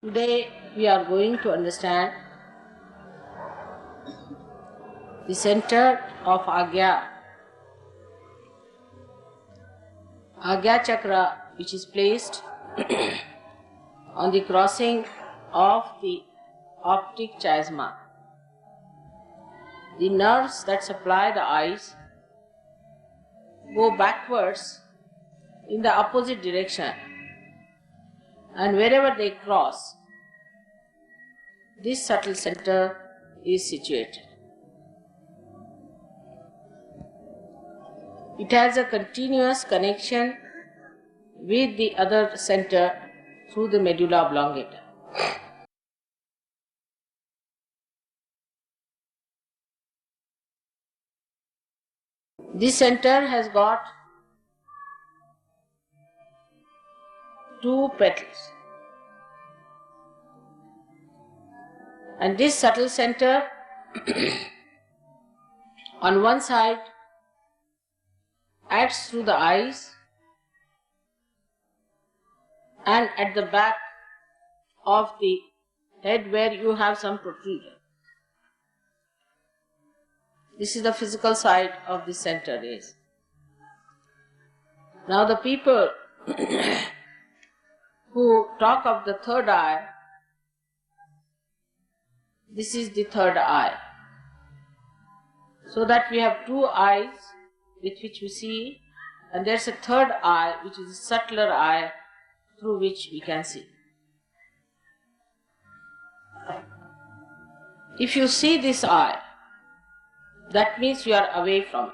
Today we are going to understand the center of Agnya. Agnya chakra, which is placed on the crossing of the optic chiasma. The nerves that supply the eyes go backwards in the opposite direction, and wherever they cross, this subtle center is situated. It has a continuous connection with the other center through the medulla oblongata. This center has got two petals, and this subtle center on one side acts through the eyes, and at the back of the head where you have some protrusion. This is the physical side of the center is. Now the people who talk of the third eye, this is the third eye. So that we have two eyes with which we see, and there's a third eye which is a subtler eye through which we can see. If you see this eye, that means you are away from it.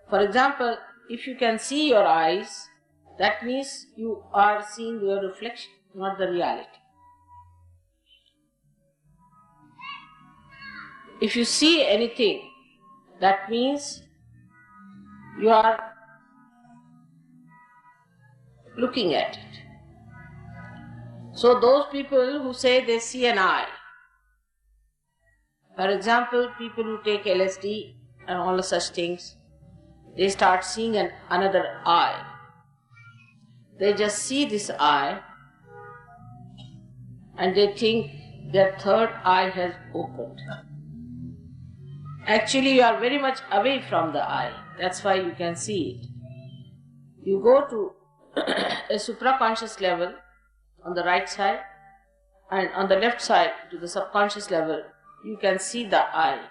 For example, if you can see your eyes, that means you are seeing your reflection, not the reality. If you see anything, that means you are looking at it. So those people who say they see an eye, for example, people who take LSD and all of such things, they start seeing another eye. They just see this eye and they think their third eye has opened. Actually, you are very much away from the eye. That's why you can see it. You go to a supraconscious level on the right side, and on the left side to the subconscious level, you can see the eye.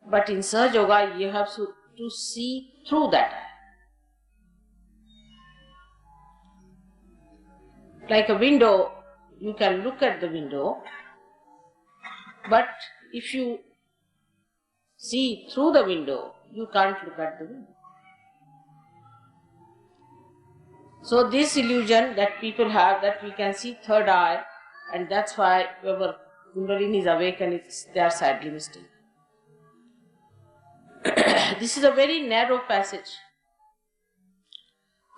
But in Sahaja Yoga, you have to see through that eye. Like a window, you can look at the window, but if you see through the window, you can't look at the window. So this illusion that people have, that we can see third eye, and that's why whoever Kundalini is awakened, they are sadly mistaken. This is a very narrow passage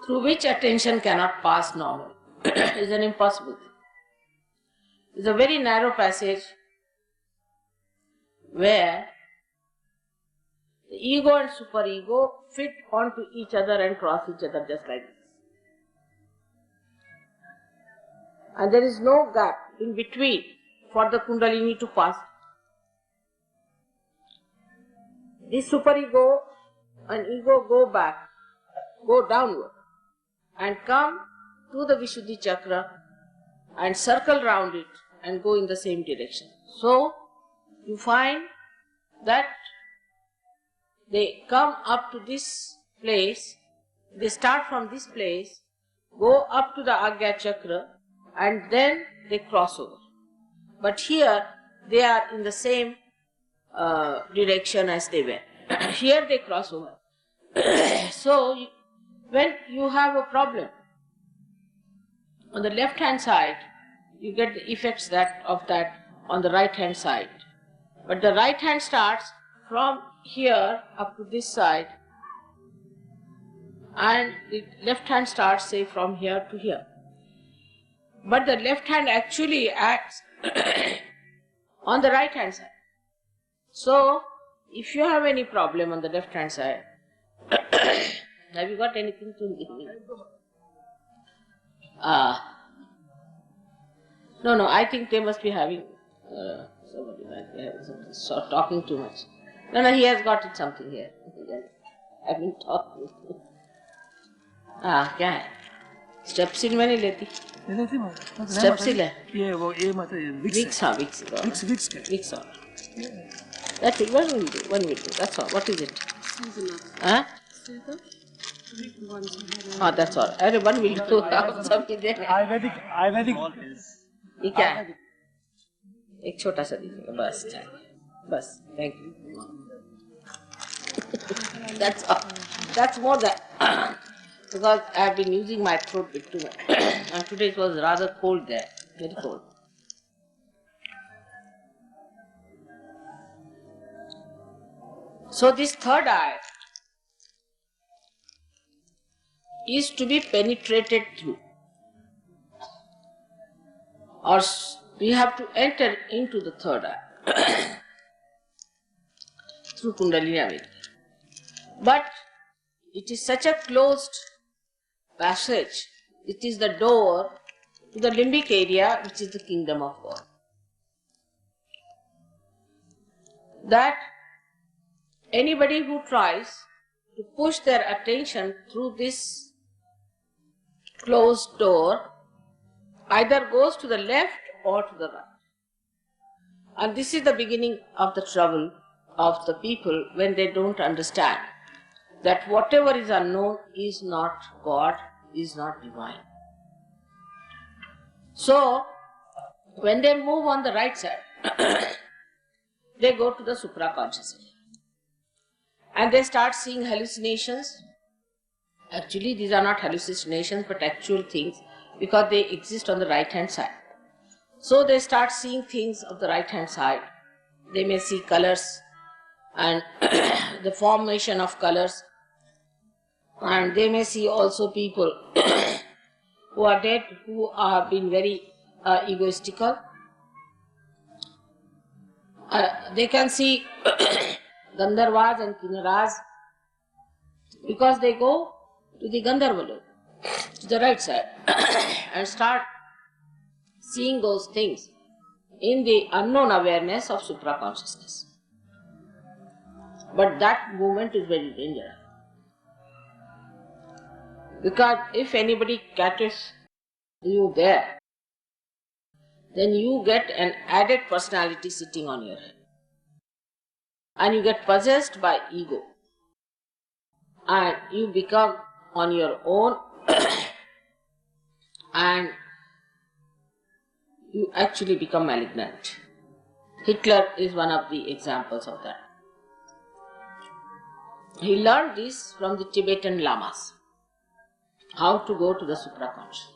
through which attention cannot pass normally. It's an impossible thing. It's a very narrow passage where the ego and superego fit onto each other and cross each other just like this. And there is no gap in between for the Kundalini to pass. This superego and ego go back, go downward, and come to the Vishuddhi chakra and circle round it and go in the same direction. So you find that they come up to this place, they start from this place, go up to the Agnya chakra, and then they cross over. But here they are in the same direction as they were. Here they cross over. So when you have a problem on the left hand side, you get the effects of that on the right hand side. But the right hand starts from here up to this side, and the left hand starts, say, from here to here. But the left hand actually acts on the right hand side. So if you have any problem on the left hand side, have you got anything to give me? No, I think they must be having somebody like they have something, so talking too much. No, he has got it something here. I've been talking. क्या है? स्टेप्सिल में नहीं लेती? स्टेप्सिल है? ये वो ये मत विक्स हाँ विक्स और that's it. One will do. That's all. What is it? Huh? हाँ that's all. अरे one will do. आप सब किधर हैं? आयुर्वेदिक ये क्या है? एक छोटा सा दीजिएगा बस thank you. That's all. That's more than because I have been using my throat bit too much and today it was rather cold there, very cold. So this third eye is to be penetrated through, or we have to enter into the third eye through Kundalini Awakening. But it is such a closed passage, it is the door to the limbic area, which is the kingdom of God. That anybody who tries to push their attention through this closed door either goes to the left or to the right. And this is the beginning of the trouble of the people when they don't understand that whatever is unknown is not God, is not divine. So, when they move on the right side, they go to the supraconscious area. And they start seeing hallucinations. Actually, these are not hallucinations but actual things because they exist on the right hand side. So, they start seeing things of the right hand side. They may see colors and the formation of colors. And they may see also people who are dead, who have been very egoistical. They can see Gandharvas and Kinnaras because they go to the Gandharva look, to the right side, and start seeing those things in the unknown awareness of supraconsciousness. But that movement is very dangerous. Because if anybody catches you there, then you get an added personality sitting on your head. And you get possessed by ego. And you become on your own and you actually become malignant. Hitler is one of the examples of that. He learned this from the Tibetan lamas, how to go to the supraconscious.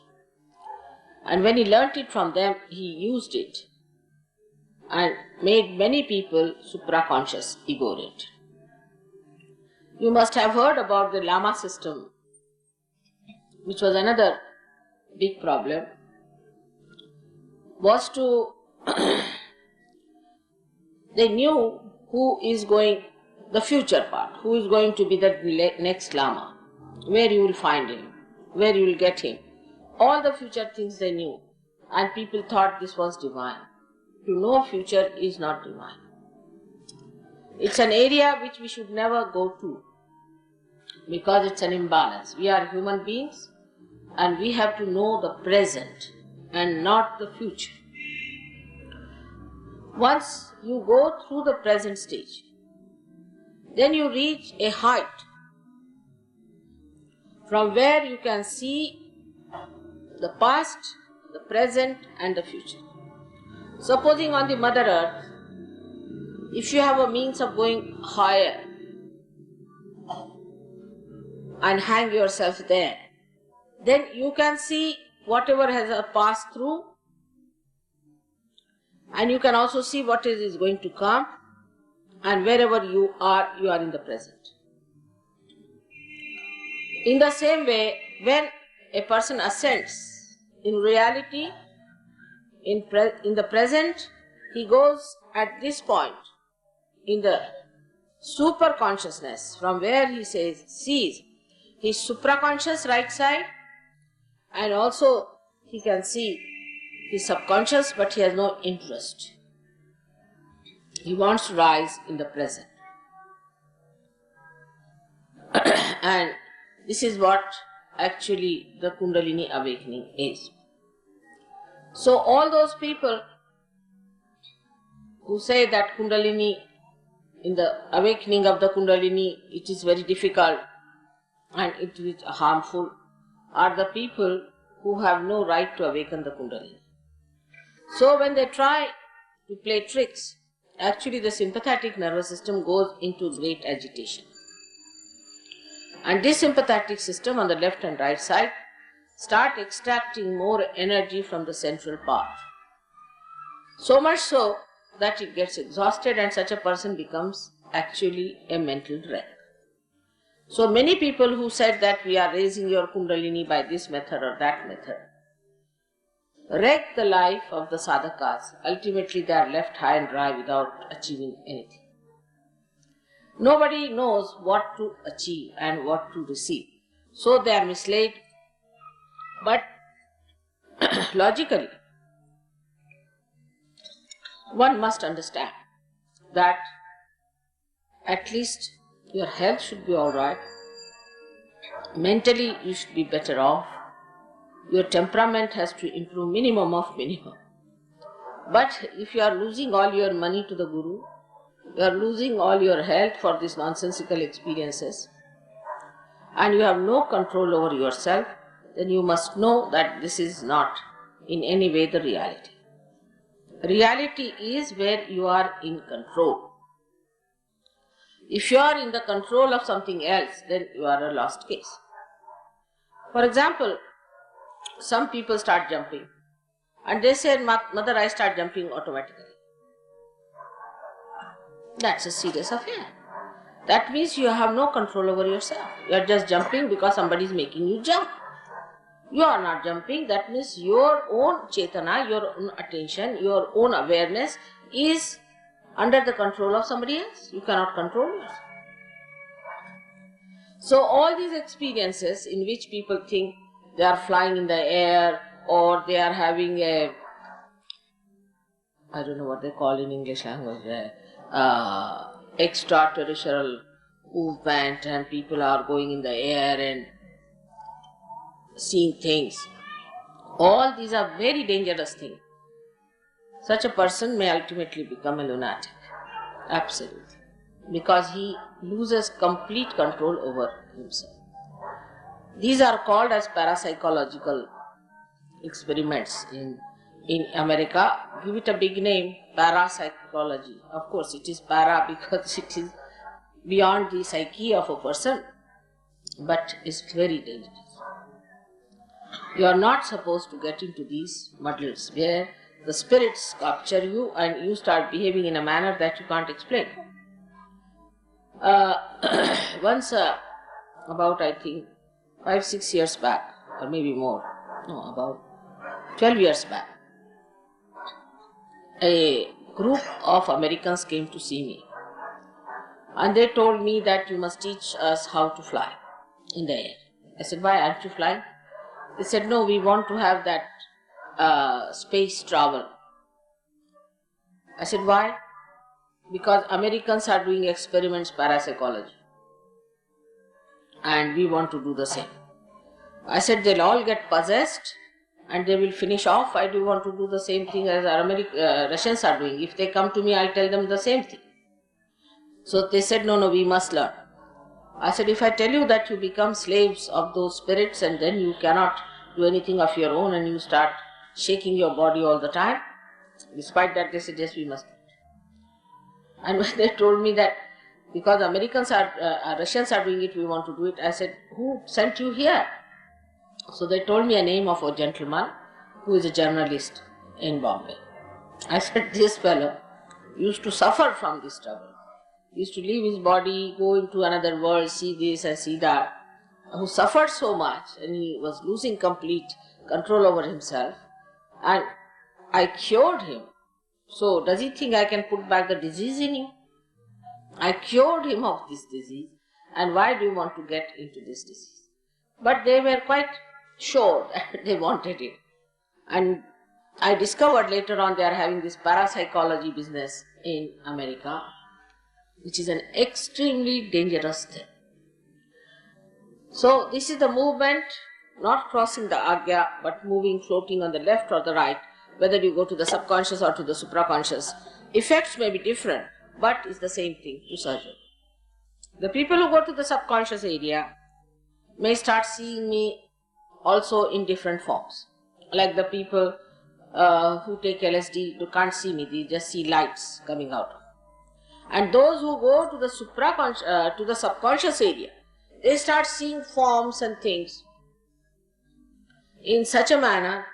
And when he learnt it from them, he used it and made many people supraconscious, ego-oriented. You must have heard about the lama system, which was another big problem, was to they knew who is going, the future part, who is going to be the next lama, where you will find him, where you will get him. All the future things they knew, and people thought this was divine. To know future is not divine. It's an area which we should never go to because it's an imbalance. We are human beings and we have to know the present and not the future. Once you go through the present stage, then you reach a height from where you can see the past, the present and the future. Supposing on the Mother Earth, if you have a means of going higher and hang yourself there, then you can see whatever has passed through, and you can also see what is going to come, and wherever you are in the present. In the same way, when a person ascends, in reality, in the present, he goes at this point in the super consciousness, from where he sees his supraconscious right side, and also he can see He is subconscious, but he has no interest. He wants to rise in the present. And this is what actually the Kundalini awakening is. So all those people who say that Kundalini, in the awakening of the Kundalini, it is very difficult and it is harmful, are the people who have no right to awaken the Kundalini. So when they try to play tricks, actually the sympathetic nervous system goes into great agitation. And this sympathetic system on the left and right side start extracting more energy from the central part. So much so that it gets exhausted and such a person becomes actually a mental wreck. So many people who said that we are raising your Kundalini by this method or that method wreck the life of the sadhakas. Ultimately they are left high and dry without achieving anything. Nobody knows what to achieve and what to receive. So they are misled. But logically, one must understand that at least your health should be alright. Mentally you should be better off. Your temperament has to improve minimum of minimum. But if you are losing all your money to the Guru, you are losing all your health for these nonsensical experiences, and you have no control over yourself, then you must know that this is not in any way the reality. Reality is where you are in control. If you are in the control of something else, then you are a lost case. For example, some people start jumping and they say, "Mother, I start jumping automatically." That's a serious affair. That means you have no control over yourself. You are just jumping because somebody is making you jump. You are not jumping. That means your own chetana, your own attention, your own awareness is under the control of somebody else. You cannot control yourself. So all these experiences in which people think they are flying in the air or they are having a, I don't know what they call in English language, extraterrestrial movement, and people are going in the air and seeing things. All these are very dangerous things. Such a person may ultimately become a lunatic. Absolutely. Because he loses complete control over himself. These are called as parapsychological experiments in America. Give it a big name, parapsychology. Of course it is para because it is beyond the psyche of a person, but it's very dangerous. You are not supposed to get into these muddles where the spirits capture you and you start behaving in a manner that you can't explain. Once, about I think 5-6 years back, or maybe more, no, about 12 years back, a group of Americans came to see me and they told me that you must teach us how to fly in the air. I said, why aren't you flying? They said, no, we want to have that space travel. I said, why? Because Americans are doing experiments parapsychology and we want to do the same. I said, they'll all get possessed and they will finish off. I do want to do the same thing as Russians are doing. If they come to me, I'll tell them the same thing. So they said, no, we must learn. I said, if I tell you that you become slaves of those spirits and then you cannot do anything of your own and you start shaking your body all the time, despite that they said, yes, we must. And when they told me that because Russians are doing it, we want to do it, I said, who sent you here? So they told me a name of a gentleman who is a journalist in Bombay. I said, this fellow used to suffer from this trouble. He used to leave his body, go into another world, see this and see that, who suffered so much and he was losing complete control over himself, and I cured him. So does he think I can put back the disease in him? I cured him of this disease, and why do you want to get into this disease? But they were quite sure that they wanted it. And I discovered later on they are having this parapsychology business in America, which is an extremely dangerous thing. So this is the movement, not crossing the Agnya, but moving, floating on the left or the right, whether you go to the subconscious or to the supraconscious. Effects may be different, but it's the same thing to Sahaja. The people who go to the subconscious area may start seeing me also in different forms. Like the people who take LSD, you can't see me, they just see lights coming out. And those who go to the to the subconscious area, they start seeing forms and things in such a manner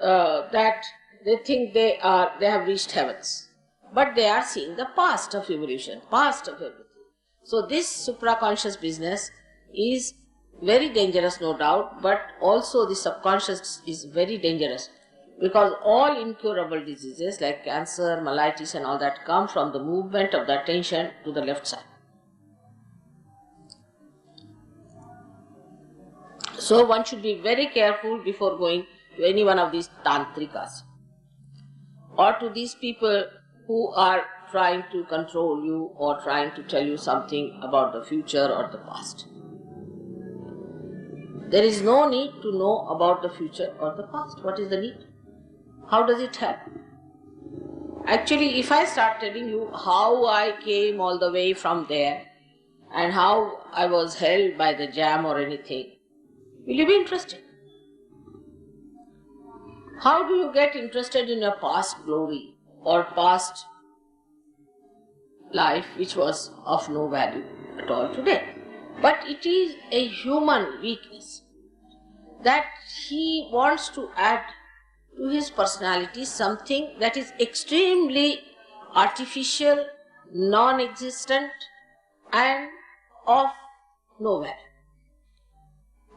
that they think they have reached heavens. But they are seeing the past of evolution, past of everything. So this supraconscious business is very dangerous, no doubt, but also the subconscious is very dangerous, because all incurable diseases like cancer, mellitus and all that come from the movement of the attention to the left side. So one should be very careful before going to any one of these tantrikas or to these people who are trying to control you or trying to tell you something about the future or the past. There is no need to know about the future or the past. What is the need? How does it happen? Actually, if I start telling you how I came all the way from there and how I was held by the jam or anything, will you be interested? How do you get interested in your past glory or past life which was of no value at all today? But it is a human weakness that he wants to add to his personality something that is extremely artificial, non-existent and of no value.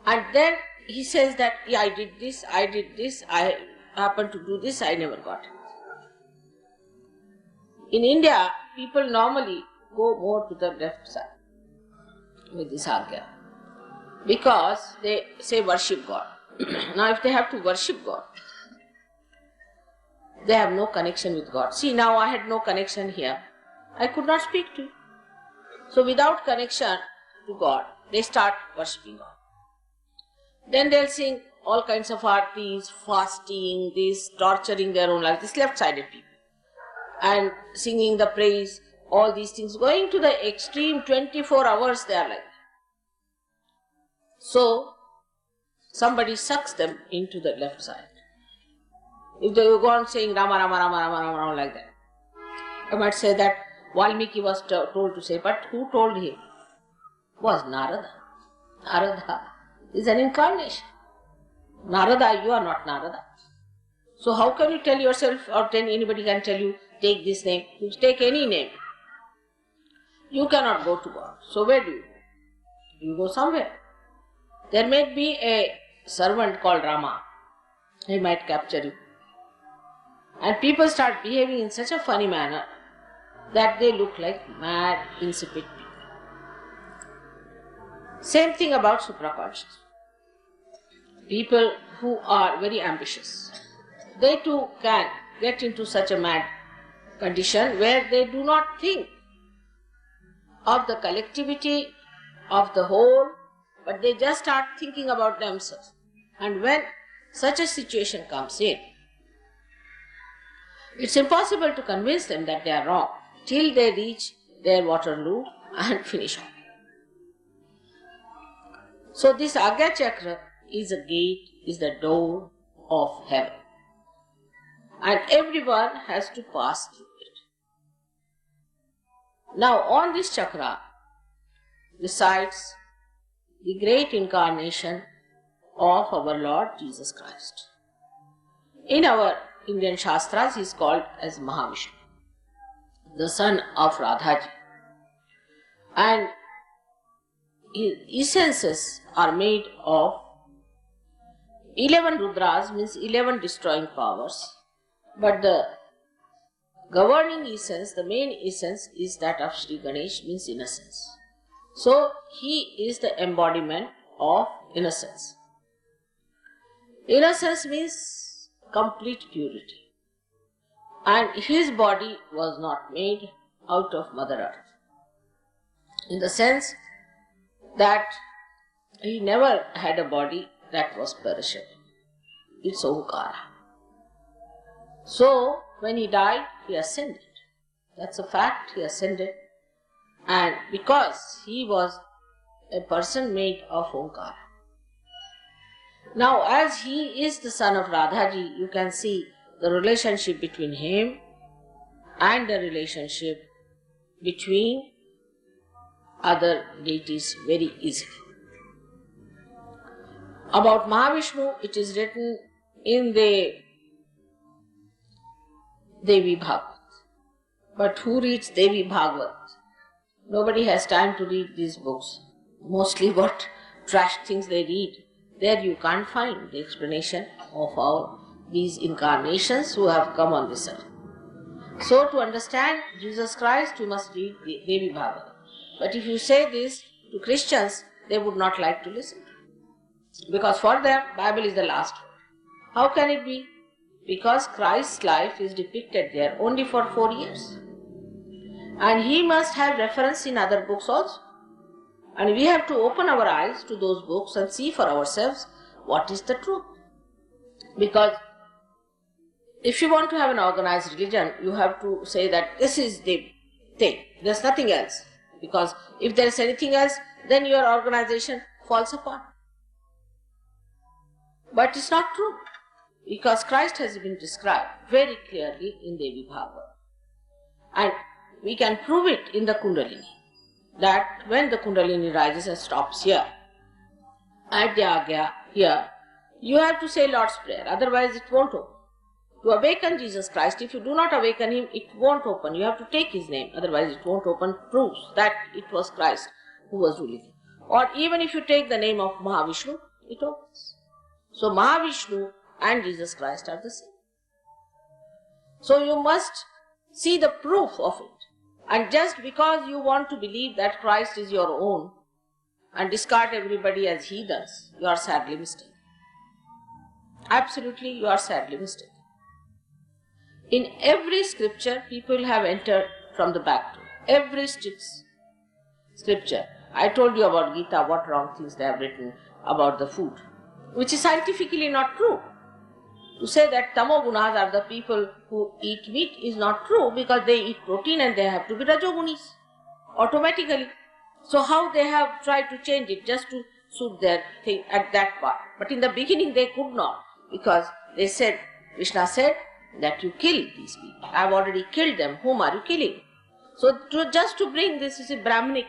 And then he says that, yeah, I did this, I happened to do this, I never got it. In India, people normally go more to the left side with this Agnya, because they say worship God. Now if they have to worship God, they have no connection with God. See, now I had no connection here. I could not speak to you. So without connection to God, they start worshipping God. Then they'll sing all kinds of artis, fasting, this, torturing their own life, this left-sided people. And singing the praise, all these things, going to the extreme, 24 hours they are like that. So, somebody sucks them into the left side. If they go on saying Rama, Rama, Rama, Rama, Rama, Rama like that, I might say that Valmiki was told to say, but who told him? Was Narada. Narada is an incarnation. Narada, you are not Narada. So how can you tell yourself, or then anybody can tell you, take this name? You take any name. You cannot go to God. So where do you go? You go somewhere. There may be a servant called Rama. He might capture you. And people start behaving in such a funny manner that they look like mad, insipid people. Same thing about supraconscious. People who are very ambitious, they too can get into such a mad condition where they do not think of the collectivity of the whole, but they just start thinking about themselves. And when such a situation comes in, it's impossible to convince them that they are wrong till they reach their Waterloo and finish off. So this Agnya chakra is a gate, is the door of heaven. And everyone has to pass through it. Now on this chakra resides the great incarnation of our Lord Jesus Christ. In our Indian Shastras, he is called as Mahavishnu, the son of Radhaji. And his essences are made of 11 Rudras, means 11 destroying powers. But the governing essence, the main essence is that of Sri Ganesh, means innocence. So he is the embodiment of innocence. Innocence means complete purity. And his body was not made out of Mother Earth, in the sense that he never had a body that was perishable. It's Omkara. So, when he died, he ascended. That's a fact, he ascended. And because he was a person made of Omkara. Now, as he is the son of Radhaji, you can see the relationship between him and the relationship between other deities very easily. About Mahavishnu, it is written in the Devi Bhagavad. But who reads Devi Bhagavad? Nobody has time to read these books. Mostly what trash things they read. There you can't find the explanation of all these incarnations who have come on this earth. So to understand Jesus Christ, you must read the Devi Bhagavad. But if you say this to Christians, they would not like to listen. Because for them, Bible is the last word. How can it be? Because Christ's life is depicted there only for 4 years. And he must have reference in other books also. And we have to open our eyes to those books and see for ourselves what is the truth. Because if you want to have an organized religion, you have to say that this is the thing. There's nothing else. Because if there is anything else, then your organization falls apart. But it's not true. Because Christ has been described very clearly in Devi Bhagavad. And we can prove it in the Kundalini. That when the Kundalini rises and stops here, at the Agnya, here, you have to say Lord's Prayer, otherwise it won't open. To awaken Jesus Christ, if you do not awaken him, it won't open. You have to take his name, otherwise it won't open. Proves that it was Christ who was ruling. Or even if you take the name of Mahavishnu, it opens. So Mahavishnu and Jesus Christ are the same. So you must see the proof of it. And just because you want to believe that Christ is your own and discard everybody as heathens, you are sadly mistaken. Absolutely, you are sadly mistaken. In every scripture, people have entered from the back door. Every scripture. I told you about Gita, what wrong things they have written about the food, which is scientifically not true. To say that tamogunas are the people who eat meat is not true, because they eat protein and they have to be rajogunis automatically. So how they have tried to change it just to suit their thing at that part. But in the beginning they could not, because they said, Krishna said that you kill these people. I have already killed them. Whom are you killing? So just to bring this is a Brahminic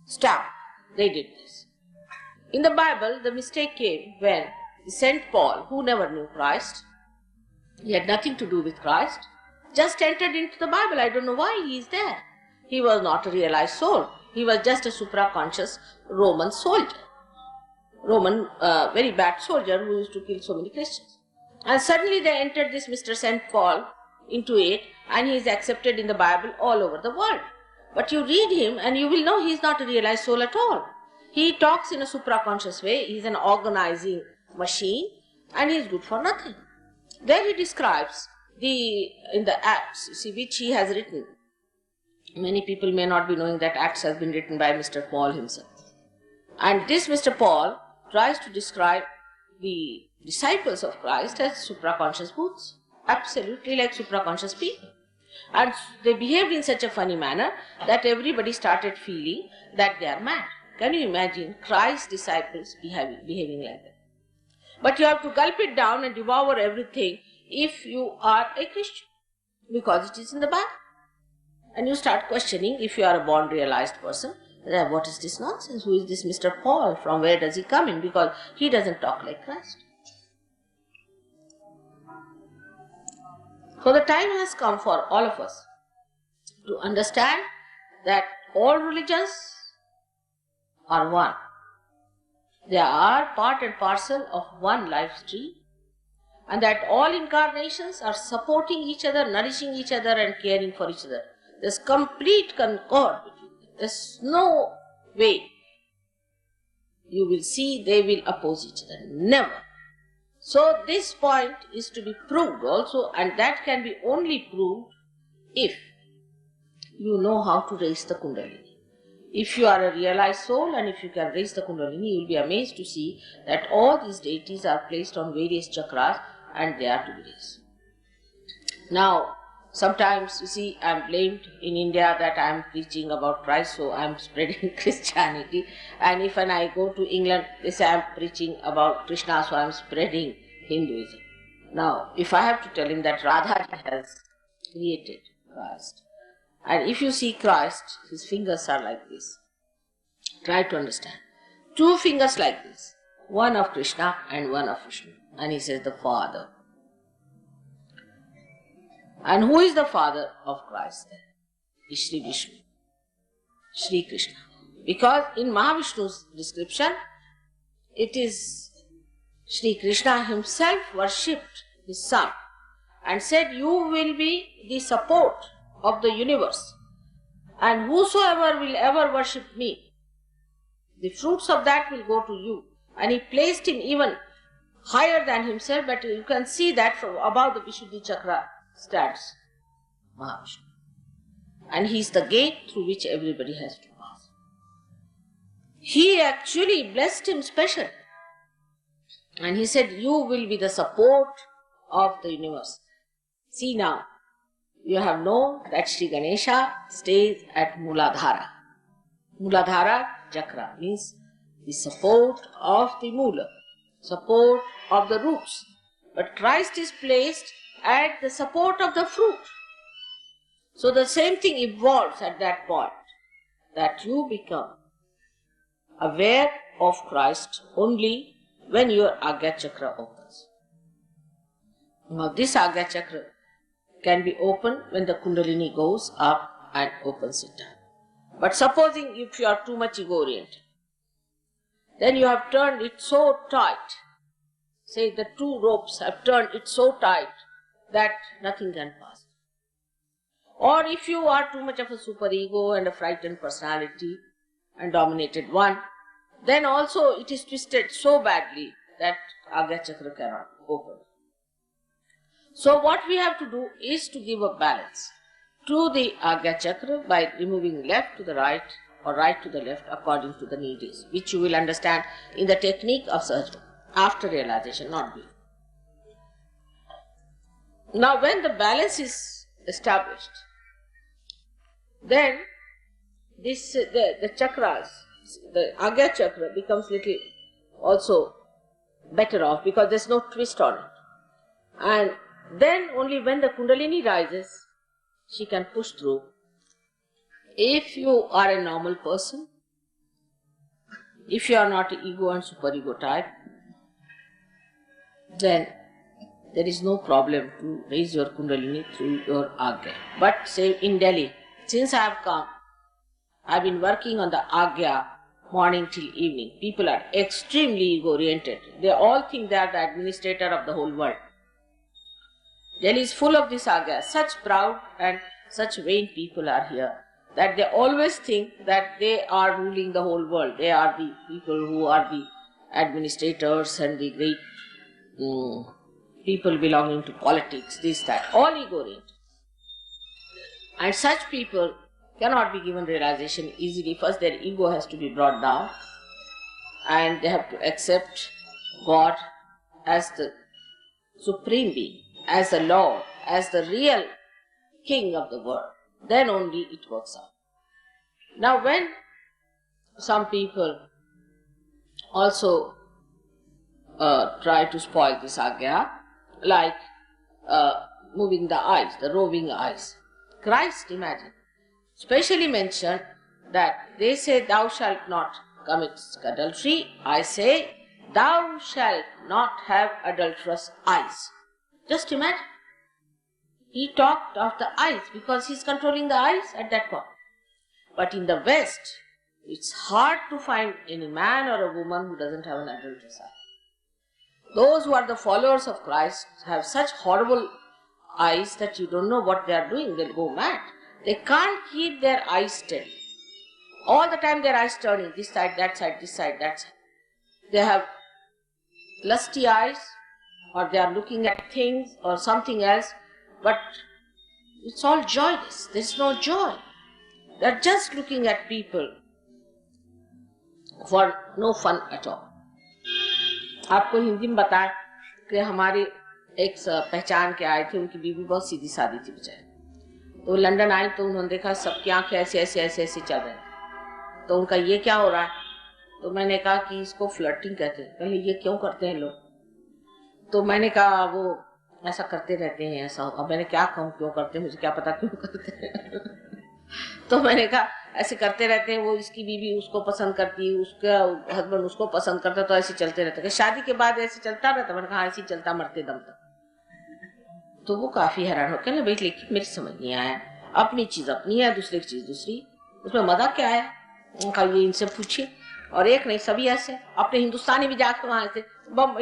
stamp, they did this. In the Bible, the mistake came when Saint Paul, who never knew Christ, he had nothing to do with Christ, just entered into the Bible. I don't know why he is there. He was not a realized soul. He was just a supraconscious Roman soldier. Roman, very bad soldier who used to kill so many Christians. And suddenly they entered this Mr. Saint Paul into it, and he is accepted in the Bible all over the world. But you read him and you will know he is not a realized soul at all. He talks in a supraconscious way. He is an organizing machine and he is good for nothing. There he describes in the Acts, which he has written. Many people may not be knowing that Acts has been written by Mr. Paul himself. And this Mr. Paul tries to describe the disciples of Christ as supraconscious booths, absolutely like supraconscious people. And they behaved in such a funny manner that everybody started feeling that they are mad. Can you imagine Christ's disciples behaving like that? But you have to gulp it down and devour everything if you are a Christian, because it is in the Bible. And you start questioning, if you are a born realized person, what is this nonsense? Who is this Mr. Paul? From where does he come in? Because he doesn't talk like Christ. So the time has come for all of us to understand that all religions are one. They are part and parcel of one life stream, and that all incarnations are supporting each other, nourishing each other and caring for each other. There's complete concord between them. There's no way you will see they will oppose each other. Never. So this point is to be proved also, and that can be only proved if you know how to raise the Kundalini. If you are a realized soul and if you can raise the Kundalini, you will be amazed to see that all these deities are placed on various chakras and they are to be raised. Now, sometimes you see I am blamed in India that I am preaching about Christ, so I am spreading Christianity. And if when I go to England, they say I am preaching about Krishna, so I am spreading Hinduism. Now, if I have to tell him that Radha has created Christ, and if you see Christ, his fingers are like this. Try to understand. Two fingers like this, one of Krishna and one of Vishnu. And he says the Father. And who is the father of Christ then? Is Sri Vishnu, Sri Krishna. Because in Mahavishnu's description, it is Sri Krishna himself worshipped his son and said, you will be the support of the universe, and whosoever will ever worship me, the fruits of that will go to you. And he placed him even higher than himself, but you can see that from above the Vishuddhi Chakra stands Mahavishnu. And he is the gate through which everybody has to pass. He actually blessed him specially. And he said, you will be the support of the universe. See now, you have known that Sri Ganesha stays at Muladhara. Muladhara Chakra means the support of the Mula, support of the roots. But Christ is placed at the support of the fruit. So the same thing evolves at that point, that you become aware of Christ only when your Agnya Chakra opens. Now this Agnya Chakra can be opened when the Kundalini goes up and opens it down. But supposing if you are too much ego-oriented, then you have turned it so tight, say the two ropes have turned it so tight that nothing can pass. Or if you are too much of a superego and a frightened personality and dominated one, then also it is twisted so badly that Agnya Chakra cannot open. So what we have to do is to give a balance to the Agnya Chakra by removing left to the right or right to the left according to the need is, which you will understand in the technique of Sahaja after realization, not before. Now when the balance is established, then this the chakras, the Agnya Chakra becomes little also better off because there is no twist on it. And then only when the Kundalini rises, she can push through. If you are a normal person, if you are not ego and superego type, then there is no problem to raise your Kundalini through your Agnya. But say in Delhi, since I have come, I have been working on the Agnya morning till evening. People are extremely ego-oriented. They all think they are the administrator of the whole world. Delhi is full of this Agnya. Such proud and such vain people are here that they always think that they are ruling the whole world. They are the people who are the administrators and the great people belonging to politics, this, that, all ego-oriented. And such people cannot be given realization easily. First their ego has to be brought down and they have to accept God as the supreme being, as the Lord, as the real king of the world. Then only it works out. Now when some people also try to spoil this Agnya, like moving the eyes, the roving eyes. Christ, imagine, specially mentioned that they say thou shalt not commit adultery. I say thou shalt not have adulterous eyes. Just imagine. He talked of the eyes because he is controlling the eyes at that point. But in the West, it's hard to find any man or a woman who doesn't have an adulterous eye. Those who are the followers of Christ have such horrible eyes that you don't know what they are doing. They'll go mad. They can't keep their eyes steady. All the time their eyes turning, this side, that side, this side, that side. They have lusty eyes or they are looking at things or something else, but it's all joyless. There's no joy. They're just looking at people for no fun at all. आपको हिंदी में बताएं कि हमारे एक पहचान के आए थे, उनकी बीवी बहुत सीधी सादी थी बेचारी। तो लंदन आई तो उन्होंने देखा सबकी आंखें ऐसे ऐसे ऐसे ऐसे चल रहे हैं, तो उनका ये क्या हो रहा है? तो मैंने कहा कि इसको फ्लर्टिंग कहते हैं। पहले ये क्यों करते हैं लोग? तो मैंने कहा वो ऐसा करते रहते हैं, ऐसा होगा। मैंने क्या कहूँ क्यों करते हैं, मुझे क्या पता क्यों करते हैं। तो मैंने कहा ऐसे करते रहते हैं, वो इसकी बीवी उसको पसंद करती है, उसका हस्बैंड उसको पसंद करता, तो ऐसे चलते रहते हैं। शादी के बाद ऐसे चलता रहता। मैंने कहा ऐसे चलता मरते दम तक। तो वो काफी हैरान हो गए, भाई लेकिन मेरी समझ नहीं आया, अपनी चीज अपनी है, दूसरे की चीज दूसरी, उसमें मजा क्या है? उनका ये इनसे पूछिए। और एक नहीं, सभी ऐसे। अपने हिंदुस्तानी भी जाकर वहां से,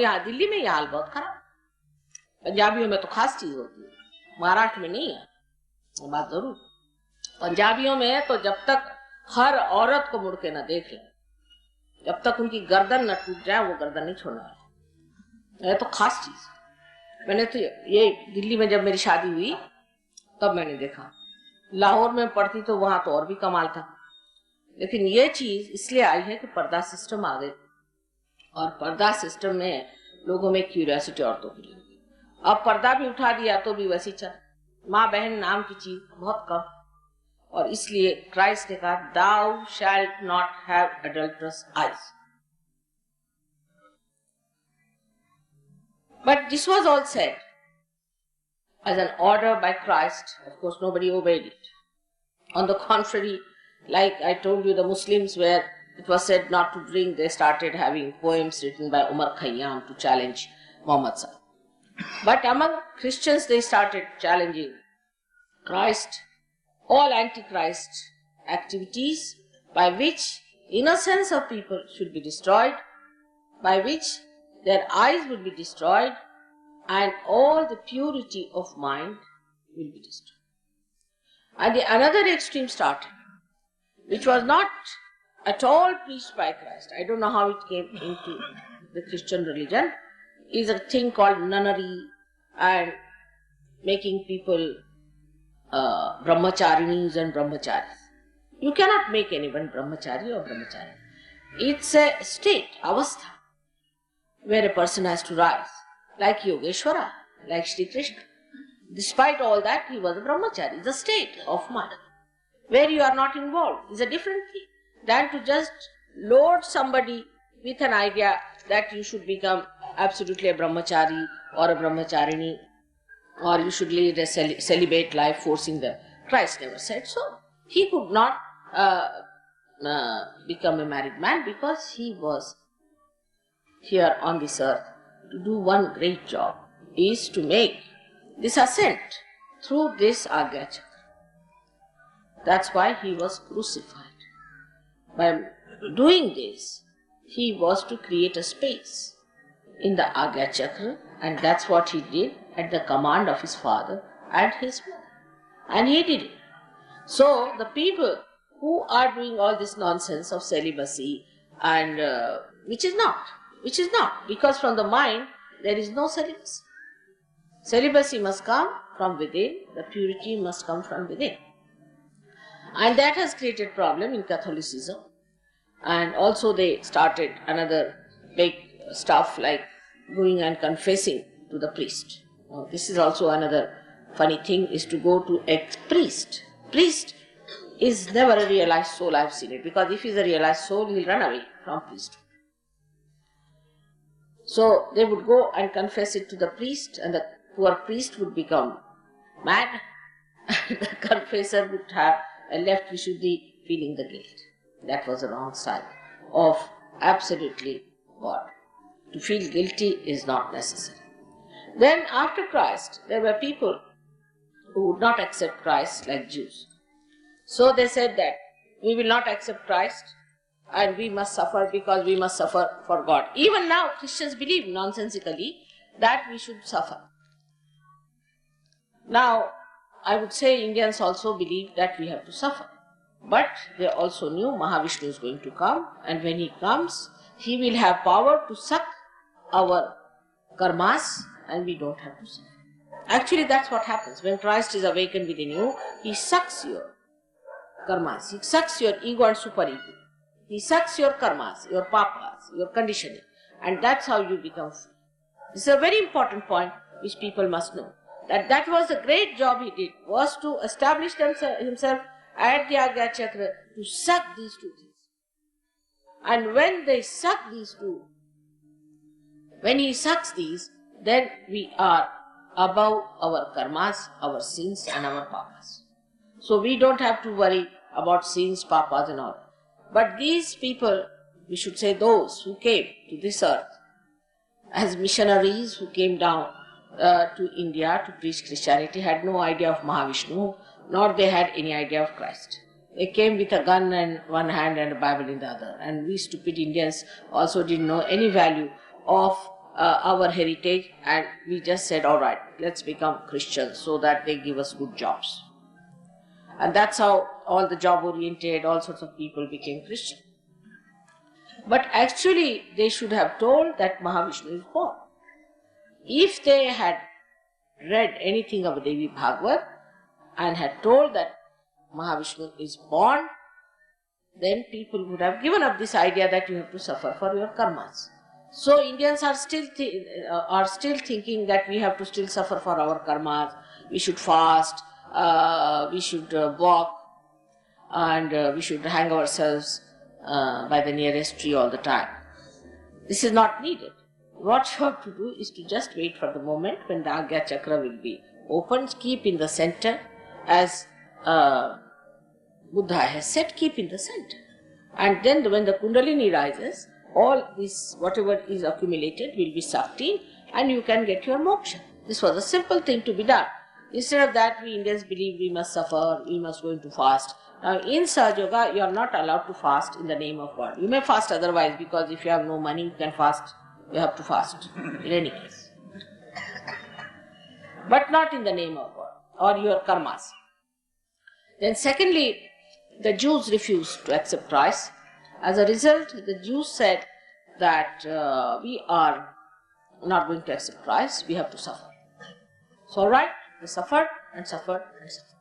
यहाँ दिल्ली में ये हाल बहुत खराब। पंजाबियों में तो खास चीज होती है, महाराष्ट्र में नहीं है, बात जरूर। पंजाबियों में है तो जब तक हर औरत को मुड़ के न देख ले, जब तक उनकी गर्दन न टूट जाए, वो गर्दन नहीं छोड़ना है। तो खास चीज। मैंने तो ये दिल्ली में जब मेरी शादी हुई तब मैंने देखा। लाहौर में पढ़ती तो वहां तो और भी कमाल था। लेकिन ये चीज इसलिए आई है कि पर्दा सिस्टम आ गए, और पर्दा सिस्टम में लोगों में क्यूरियोसिटी औरतों की लगी। अब पर्दा भी उठा दिया तो भी वैसी चल, माँ बहन नाम की चीज बहुत कम। और इसलिए क्राइस्ट ने कहा, Thou shalt not have adulterous eyes. But this was all said as an order by Christ. Of course, nobody obeyed it. On the contrary, like I told you, the Muslims, where it was said not to drink, they started having poems written by Umar Khayyam to challenge Muhammad Sallallahu. But among Christians, they started challenging Christ, all antichrist activities by which innocence of people should be destroyed, by which their eyes will be destroyed, and all the purity of mind will be destroyed. And another extreme started, which was not at all preached by Christ. I don't know how it came into the Christian religion. Is a thing called nunnery and making people brahmacharinis and brahmacharis. You cannot make anyone brahmachari or brahmachari. It's a state, avastha, where a person has to rise, like Yogeshwara, like Shri Krishna. Despite all that, he was a brahmachari. It's a state of mind where you are not involved. It's a different thing than to just load somebody with an idea that you should become absolutely a brahmachari or a brahmacharini, or you should lead a celibate life, forcing them. Christ never said so. He could not become a married man because he was here on this earth to do one great job, is to make this ascent through this Agnya Chakra. That's why he was crucified. By doing this, he was to create a space in the Agnya Chakra, and that's what he did at the command of his father and his mother. And he did it. So the people who are doing all this nonsense of celibacy, and which is not, because from the mind there is no celibacy. Celibacy must come from within, the purity must come from within. And that has created problem in Catholicism. And also they started another big stuff like going and confessing to the priest. Now, this is also another funny thing, is to go to a priest. Priest is never a realized soul, I have seen it, because if he is a realized soul, he will run away from priesthood. So they would go and confess it to the priest, and the poor priest would become mad, and the confessor would have left Vishuddhi feeling the guilt. That was the wrong side of absolutely God. To feel guilty is not necessary. Then after Christ, there were people who would not accept Christ, like Jews. So they said that we will not accept Christ and we must suffer because we must suffer for God. Even now Christians believe nonsensically that we should suffer. Now I would say Indians also believe that we have to suffer. But they also knew Mahavishnu is going to come, and when he comes, he will have power to suck our karmas and we don't have to suffer. Actually, that's what happens. When Christ is awakened within you, He sucks your karmas, He sucks your ego and superego. He sucks your karmas, your papas, your conditioning, and that's how you become free. This is a very important point which people must know. That was the great job he did, was to establish himself at the Agnya Chakra to suck these two things. And when they suck these two, when he sucks these, then we are above our karmas, our sins and our papas. So we don't have to worry about sins, papas and all. But these people, we should say those who came to this earth as missionaries who came down to India to preach Christianity, had no idea of Mahavishnu, nor they had any idea of Christ. They came with a gun in one hand and a Bible in the other. And we stupid Indians also didn't know any value of our heritage, and we just said, all right, let's become Christians so that they give us good jobs. And that's how all the job-oriented, all sorts of people became Christian. But actually, they should have told that Mahavishnu is born. If they had read anything of Devi Bhagavad and had told that Mahavishnu is born, then people would have given up this idea that you have to suffer for your karmas. So Indians are still thinking that we have to still suffer for our karmas. We should fast, we should walk, and we should hang ourselves by the nearest tree all the time. This is not needed. What you have to do is to just wait for the moment when the Agnya Chakra will be opened. Keep in the center, as Buddha has said, keep in the center. And then when the Kundalini rises, all this, whatever is accumulated, will be sucked in and you can get your moksha. This was a simple thing to be done. Instead of that, we Indians believe we must suffer, we must go into fast. Now in Sahaja Yoga, you are not allowed to fast in the name of God. You may fast otherwise, because if you have no money, you can fast. You have to fast in any case. But not in the name of God or your karmas. Then secondly, the Jews refused to accept Christ. As a result, the Jews said that we are not going to accept Christ, we have to suffer. So alright, they suffered and suffered and suffered.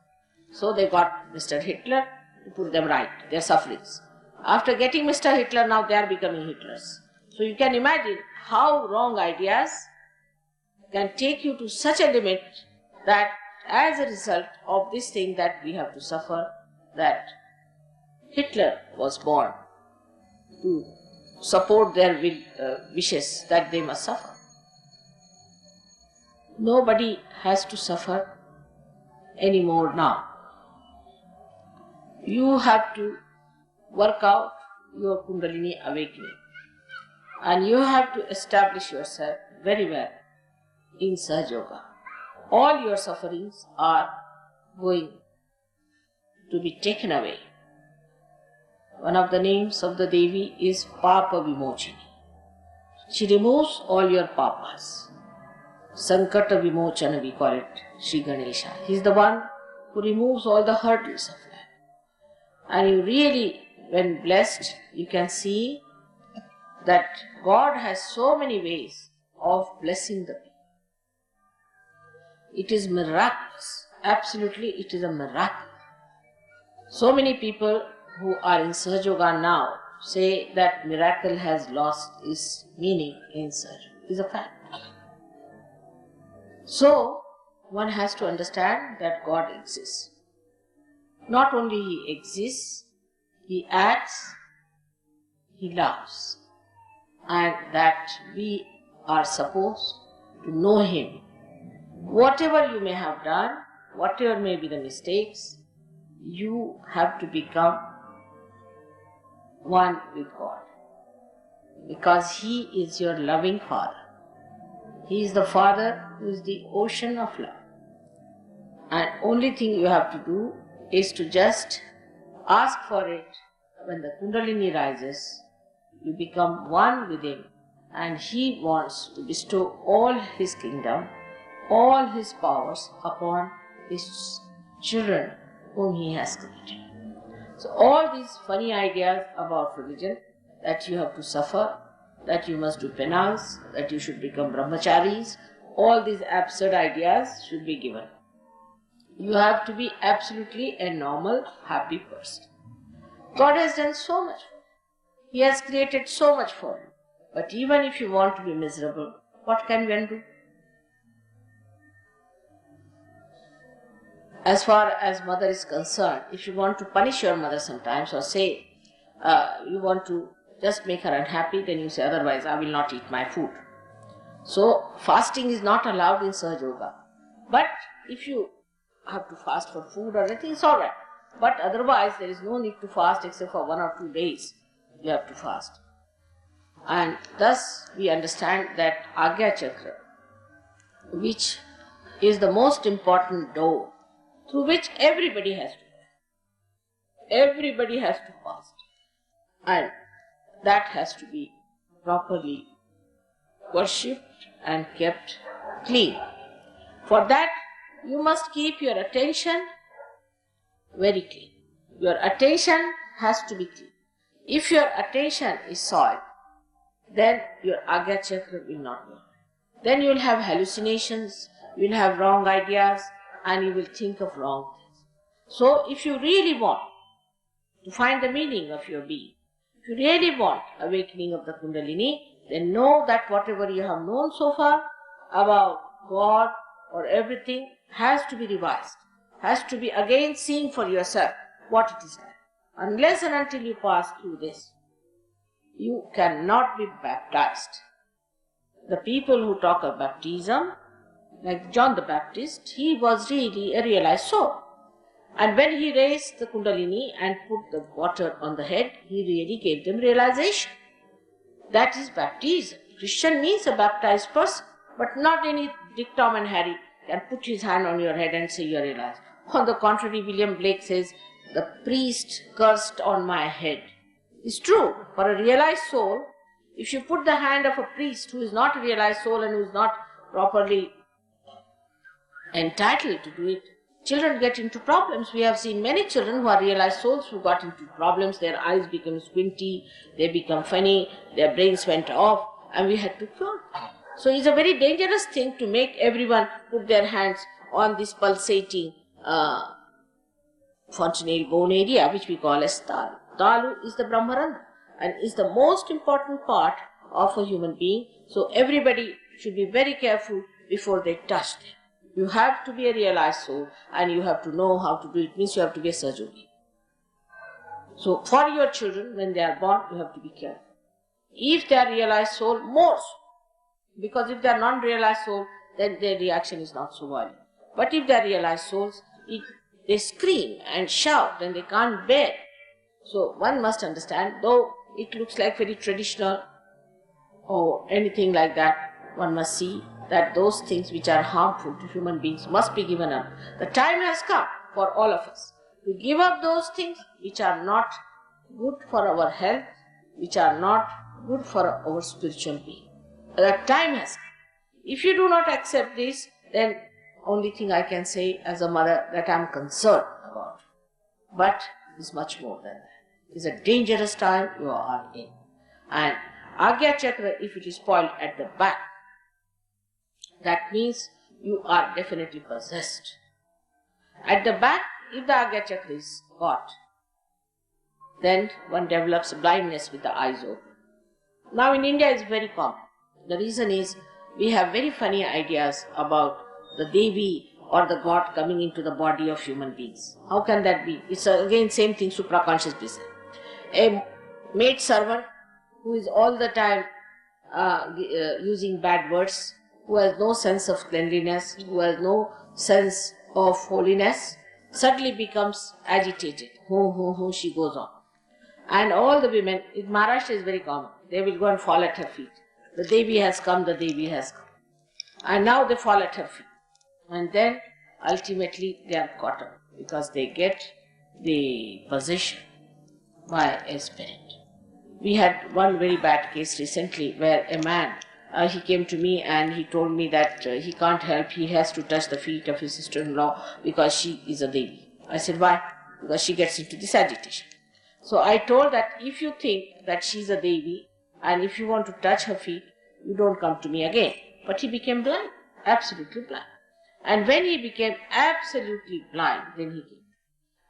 So they got Mr. Hitler to put them right, their sufferings. After getting Mr. Hitler, now they are becoming Hitlers. So you can imagine how wrong ideas can take you to such a limit that as a result of this thing that we have to suffer, that Hitler was born to support their wishes that they must suffer. Nobody has to suffer anymore now. You have to work out your Kundalini awakening, and you have to establish yourself very well in Sahaja Yoga. All your sufferings are going to be taken away. One of the names of the Devi is Papa Vimochini. She removes all your papas. Sankata Vimochana we call it, Sri Ganesha. He is the one who removes all the hurdles of life. And you really, when blessed, you can see that God has so many ways of blessing the people. It is miraculous. Absolutely, it is a miracle. So many people who are in Sahaja Yoga now say that miracle has lost its meaning in Sahaja. It is a fact. So, one has to understand that God exists. Not only He exists, He acts, He loves, and that we are supposed to know Him. Whatever you may have done, whatever may be the mistakes, you have to become one with God, because He is your loving Father. He is the Father who is the ocean of love. And only thing you have to do is to just ask for it. When the Kundalini rises, you become one with Him, and He wants to bestow all His kingdom, all His powers upon His children whom He has created. So all these funny ideas about religion, that you have to suffer, that you must do penance, that you should become brahmacharis, all these absurd ideas should be given. You have to be absolutely a normal, happy person. God has done so much for you. He has created so much for you. But even if you want to be miserable, what can one do? As far as mother is concerned, if you want to punish your mother sometimes or say you want to just make her unhappy, then you say, otherwise I will not eat my food. So fasting is not allowed in Sahaja Yoga. But if you have to fast for food or anything, it's alright. But otherwise there is no need to fast except for 1 or 2 days. You have to fast. And thus we understand that Agnya Chakra, which is the most important door through which everybody has to fast. And that has to be properly worshipped and kept clean. For that, you must keep your attention very clean. Your attention has to be clean. If your attention is soiled, then your Agnya Chakra will not work. Then you will have hallucinations, you will have wrong ideas, and you will think of wrong things. So, if you really want to find the meaning of your being, if you really want awakening of the Kundalini, then know that whatever you have known so far about God or everything has to be revised, has to be again seen for yourself what it is like. Unless and until you pass through this, you cannot be baptized. The people who talk of baptism, like John the Baptist, he was really a realized soul. And when he raised the Kundalini and put the water on the head, he really gave them realization. That is baptism. Christian means a baptized person, but not any Dick, Tom and Harry can put his hand on your head and say you are realized. On the contrary, William Blake says, the priest cursed on my head. It's true, for a realized soul, if you put the hand of a priest who is not a realized soul and who is not properly entitled to do it, children get into problems. We have seen many children who are realized souls who got into problems. Their eyes become squinty, they become funny, their brains went off, and we had to cure them. So it's a very dangerous thing to make everyone put their hands on this pulsating fontanelle bone area, which we call as Dalu. Dalu is the Brahmarandha and is the most important part of a human being. So everybody should be very careful before they touch them. You have to be a realized soul and you have to know how to do it. Means you have to be a Sahaja. So for your children, when they are born, you have to be careful. If they are realized soul, more so. Because if they are non-realized soul, then their reaction is not so violent. But if they are realized souls, they scream and shout and they can't bear. So one must understand, though it looks like very traditional or anything like that, one must see that those things which are harmful to human beings must be given up. The time has come for all of us to give up those things which are not good for our health, which are not good for our spiritual being. The time has come. If you do not accept this, then only thing I can say as a mother that I am concerned about. But it's much more than that. It's a dangerous time you are in. And Agnya Chakra, if it is spoiled at the back, that means you are definitely possessed. At the back, if the Agnya Chakra is got, then one develops blindness with the eyes open. Now in India it's very common. The reason is we have very funny ideas about the Devi or the God coming into the body of human beings. How can that be? It's again same thing, supraconscious business. A maid servant who is all the time using bad words, who has no sense of cleanliness, who has no sense of holiness, suddenly becomes agitated. She goes on. And all the women, in Maharashtra is very common, they will go and fall at her feet. The Devi has come, the Devi has come. And now they fall at her feet. And then ultimately they are caught up because they get the possession by a spirit. We had one very bad case recently where a man, he came to me and he told me that he can't help, he has to touch the feet of his sister-in-law because she is a Devi. I said, why? Because she gets into this agitation. So I told that if you think that she is a Devi and if you want to touch her feet, you don't come to me again. But he became blind. absolutely blind. And when he became absolutely blind, then he came.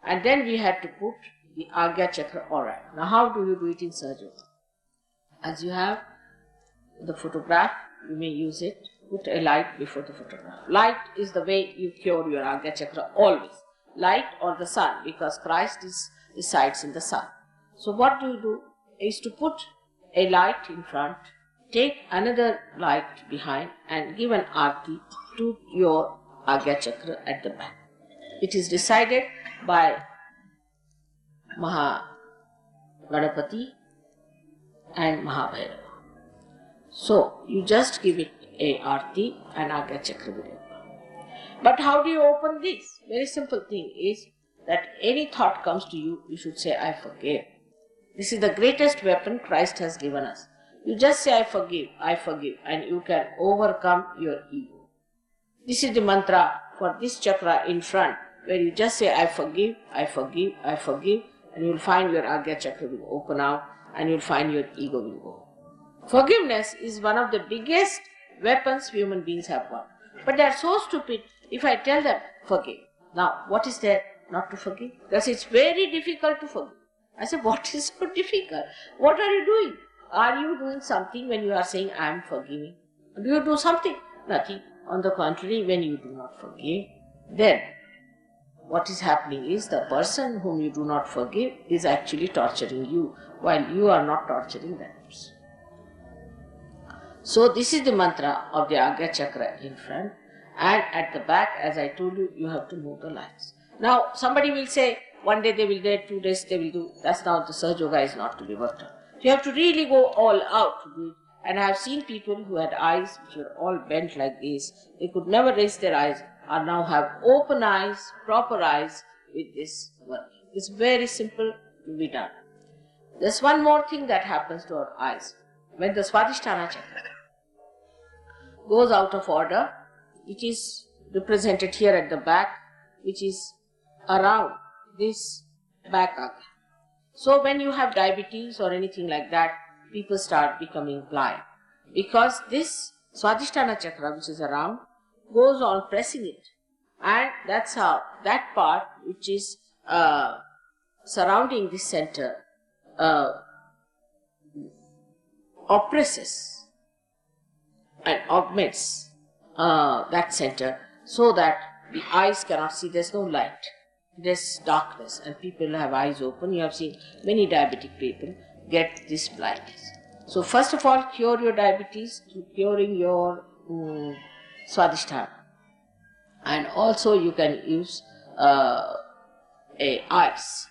And then we had to put the Agnya Chakra. Alright, now how do you do it in Sahaja Yoga? As you have the photograph, you may use it. Put a light before the photograph. Light is the way you cure your Agnya Chakra always. Light or the sun, because Christ resides in the sun. So what do you do is to put a light in front, take another light behind and give an arti to your Agnya Chakra at the back. It is decided by Mahaganapati and Mahabhairava. So you just give it a arti and Agnya Chakra will open. But how do you open this? Very simple thing is that any thought comes to you, you should say, I forgive. This is the greatest weapon Christ has given us. You just say, I forgive, and you can overcome your ego. This is the mantra for this chakra in front, where you just say, I forgive, and you will find your Agnya Chakra will open out, and you will find your ego will go. Forgiveness is one of the biggest weapons human beings have got. But they are so stupid if I tell them, forgive. Now, what is there not to forgive? Because it's very difficult to forgive. I say, what is so difficult? What are you doing? Are you doing something when you are saying, I am forgiving? Do you do something? Nothing. On the contrary, when you do not forgive, then what is happening is the person whom you do not forgive is actually torturing you, while you are not torturing that person. So this is the mantra of the Agnya Chakra in front, and at the back, as I told you, you have to move the lights. Now somebody will say, one day they will do, 2 days they will do. That's now the Sahaja Yoga is not to be worked on. You have to really go all out to do it. And I have seen people who had eyes which were all bent like this. They could never raise their eyes, or now have open eyes, proper eyes with this work. It's very simple to be done. There's one more thing that happens to our eyes. When the Swadhisthana Chakra goes out of order, it is represented here at the back, which is around this back Agnya. So when you have diabetes or anything like that, people start becoming blind. Because this Swadhisthana Chakra, which is around, goes on pressing it. And that's how that part which is surrounding this center oppresses and augments that center, so that the eyes cannot see. There's no light. There's darkness, and people have eyes open. You have seen many diabetic people get this blindness. So first of all, cure your diabetes through curing your Swadhisthana. And also you can use a ice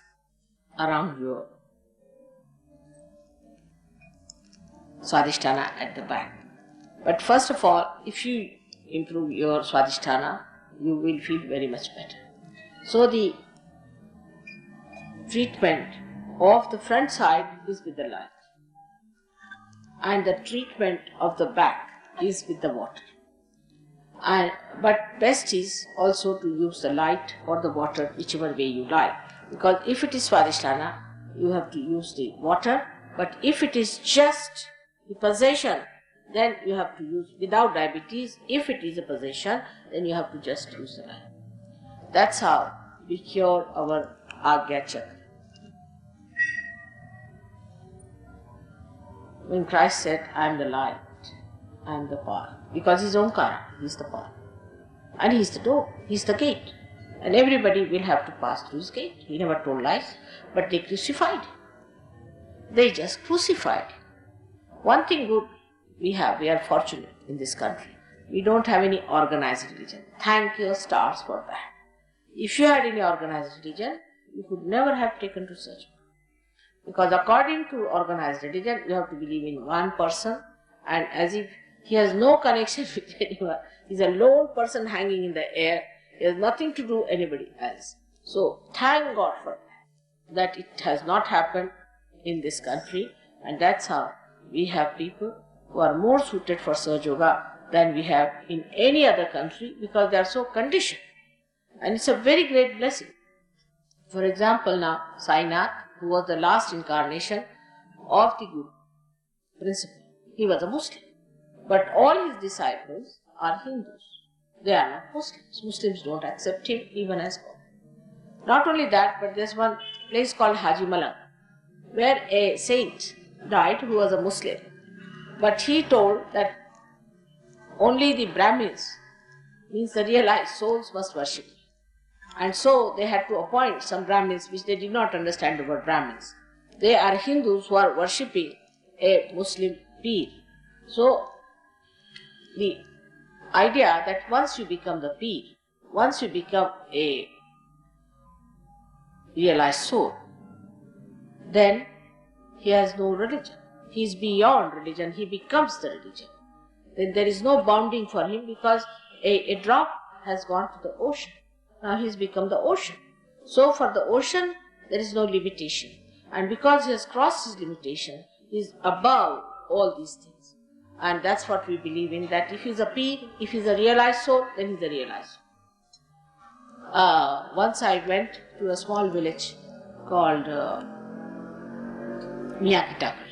around your Swadhisthana at the back. But first of all, if you improve your Swadhisthana, you will feel very much better. So the treatment of the front side is with the light, and the treatment of the back is with the water. But best is also to use the light or the water, whichever way you like. Because if it is Swadhisthana, you have to use the water. But if it is just the possession, then you have to use, without diabetes, if it is a possession, then you have to just use the light. That's how we cure our Agnya Chakra. When Christ said, I am the light, I am the path, because He is Omkara, He is the path. And He is the door, He is the gate. And everybody will have to pass through His gate. He never told lies, but they crucified Him. They just crucified Him. One thing good we are fortunate in this country. We don't have any organized religion. Thank your stars for that. If you had any organized religion, you could never have taken to such. Because according to organized religion, you have to believe in one person, and as if he has no connection with anyone. He is a lone person hanging in the air. He has nothing to do with anybody else. So thank God for that it has not happened in this country, and that's how we have people who are more suited for Sahaja Yoga than we have in any other country, because they are so conditioned. And it's a very great blessing. For example, now Sainath, who was the last incarnation of the Guru principle, he was a Muslim. But all his disciples are Hindus. They are not Muslims. Muslims don't accept him even as God. Not only that, but there's one place called Haji Malang, where a saint died who was a Muslim. But he told that only the Brahmins, means the realized souls, must worship. And so they had to appoint some Brahmins, which they did not understand the word Brahmins. They are Hindus who are worshipping a Muslim Peer. So the idea that once you become the Peer, once you become a realized soul, then he has no religion. He is beyond religion. He becomes the religion. Then there is no bounding for him, because a drop has gone to the ocean. Now he has become the ocean. So for the ocean, there is no limitation. And because he has crossed his limitation, he is above all these things. And that's what we believe in, that if he is a Peer, if he is a realized soul, then he is a realized soul. Once I went to a small village called Miyakitaka.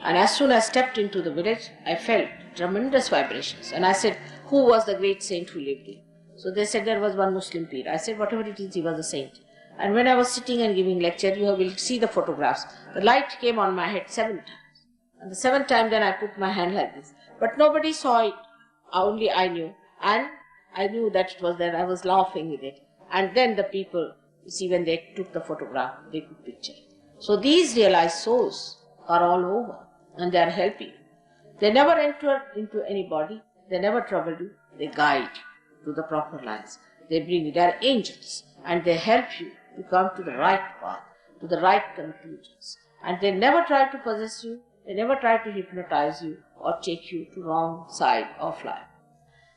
And as soon as I stepped into the village, I felt tremendous vibrations. And I said, who was the great saint who lived here? So they said there was one Muslim Peer. I said, whatever it is, he was a saint. And when I was sitting and giving lecture, you will see the photographs. The light came on my head 7 times. And the 7th time then I put my hand like this. But nobody saw it, only I knew. And I knew that it was there. I was laughing with it. And then the people, you see, when they took the photograph, they could picture it. So these realized souls are all over, and they are helping. They never enter into any body. They never trouble you. They guide you to the proper lines. They bring you. They are angels, and they help you to come to the right path, to the right conclusions. And they never try to possess you. They never try to hypnotize you or take you to wrong side of life.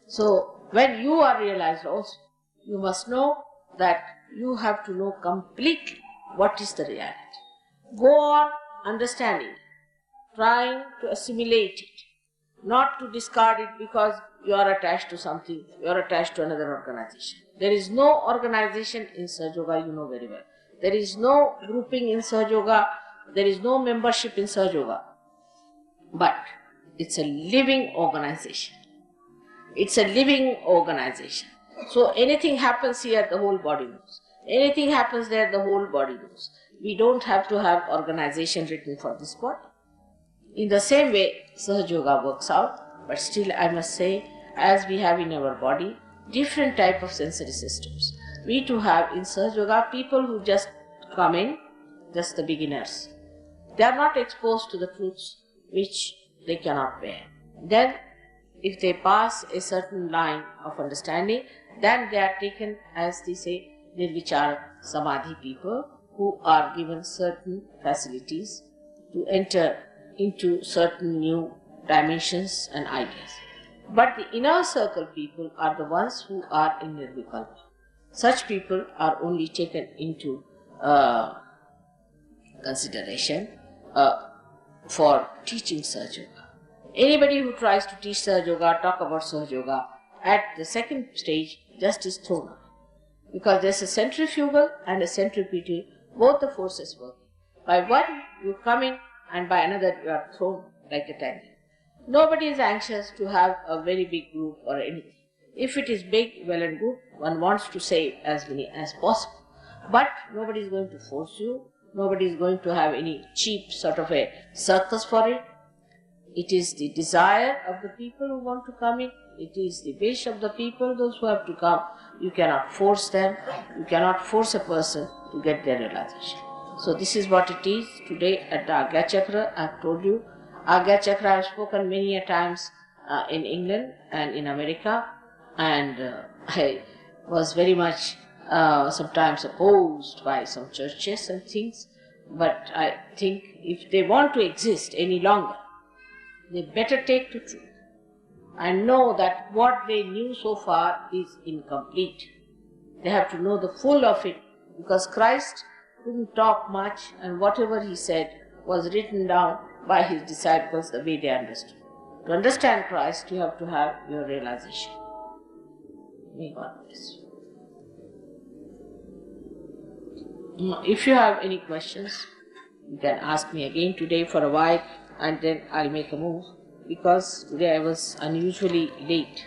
So when you are realized also, you must know that you have to know completely what is the reality. Go on understanding, trying to assimilate it, not to discard it because you are attached to something, you are attached to another organization. There is no organization in Sahaja Yoga, you know very well. There is no grouping in Sahaja Yoga, there is no membership in Sahaja Yoga. But it's a living organization. It's a living organization. So anything happens here, the whole body knows. Anything happens there, the whole body knows. We don't have to have organization written for this body. In the same way, Sahaja Yoga works out, but still I must say, as we have in our body, different type of sensory systems. We too have in Sahaja Yoga people who just come in, just the beginners. They are not exposed to the truths which they cannot bear. Then, if they pass a certain line of understanding, then they are taken, as they say, Nirvichara Samadhi people, who are given certain facilities to enter into certain new dimensions and ideas. But the inner circle people are the ones who are in Nirvikalpa. Such people are only taken into consideration for teaching Sahaja Yoga. Anybody who tries to teach Sahaja Yoga, talk about Sahaja Yoga, at the second stage, just is thrown up. Because there's a centrifugal and a centripetal, both the forces working. By one you come in, and by another you are thrown like a tangle. Nobody is anxious to have a very big group or anything. If it is big, well and good, one wants to save as many as possible. But nobody is going to force you. Nobody is going to have any cheap sort of a circus for it. It is the desire of the people who want to come in. It is the wish of the people, those who have to come. You cannot force them. You cannot force a person to get their realization. So this is what it is today at the Agnya Chakra. I have told you, Agnya Chakra I have spoken many a times in England and in America, and I was very much sometimes opposed by some churches and things. But I think if they want to exist any longer, they better take to truth and know that what they knew so far is incomplete. They have to know the full of it, because Christ couldn't talk much, and whatever he said was written down by his disciples the way they understood. To understand Christ, you have to have your realization. May God bless you. If you have any questions, you can ask me again today for a while, and then I'll make a move. because today I was unusually late.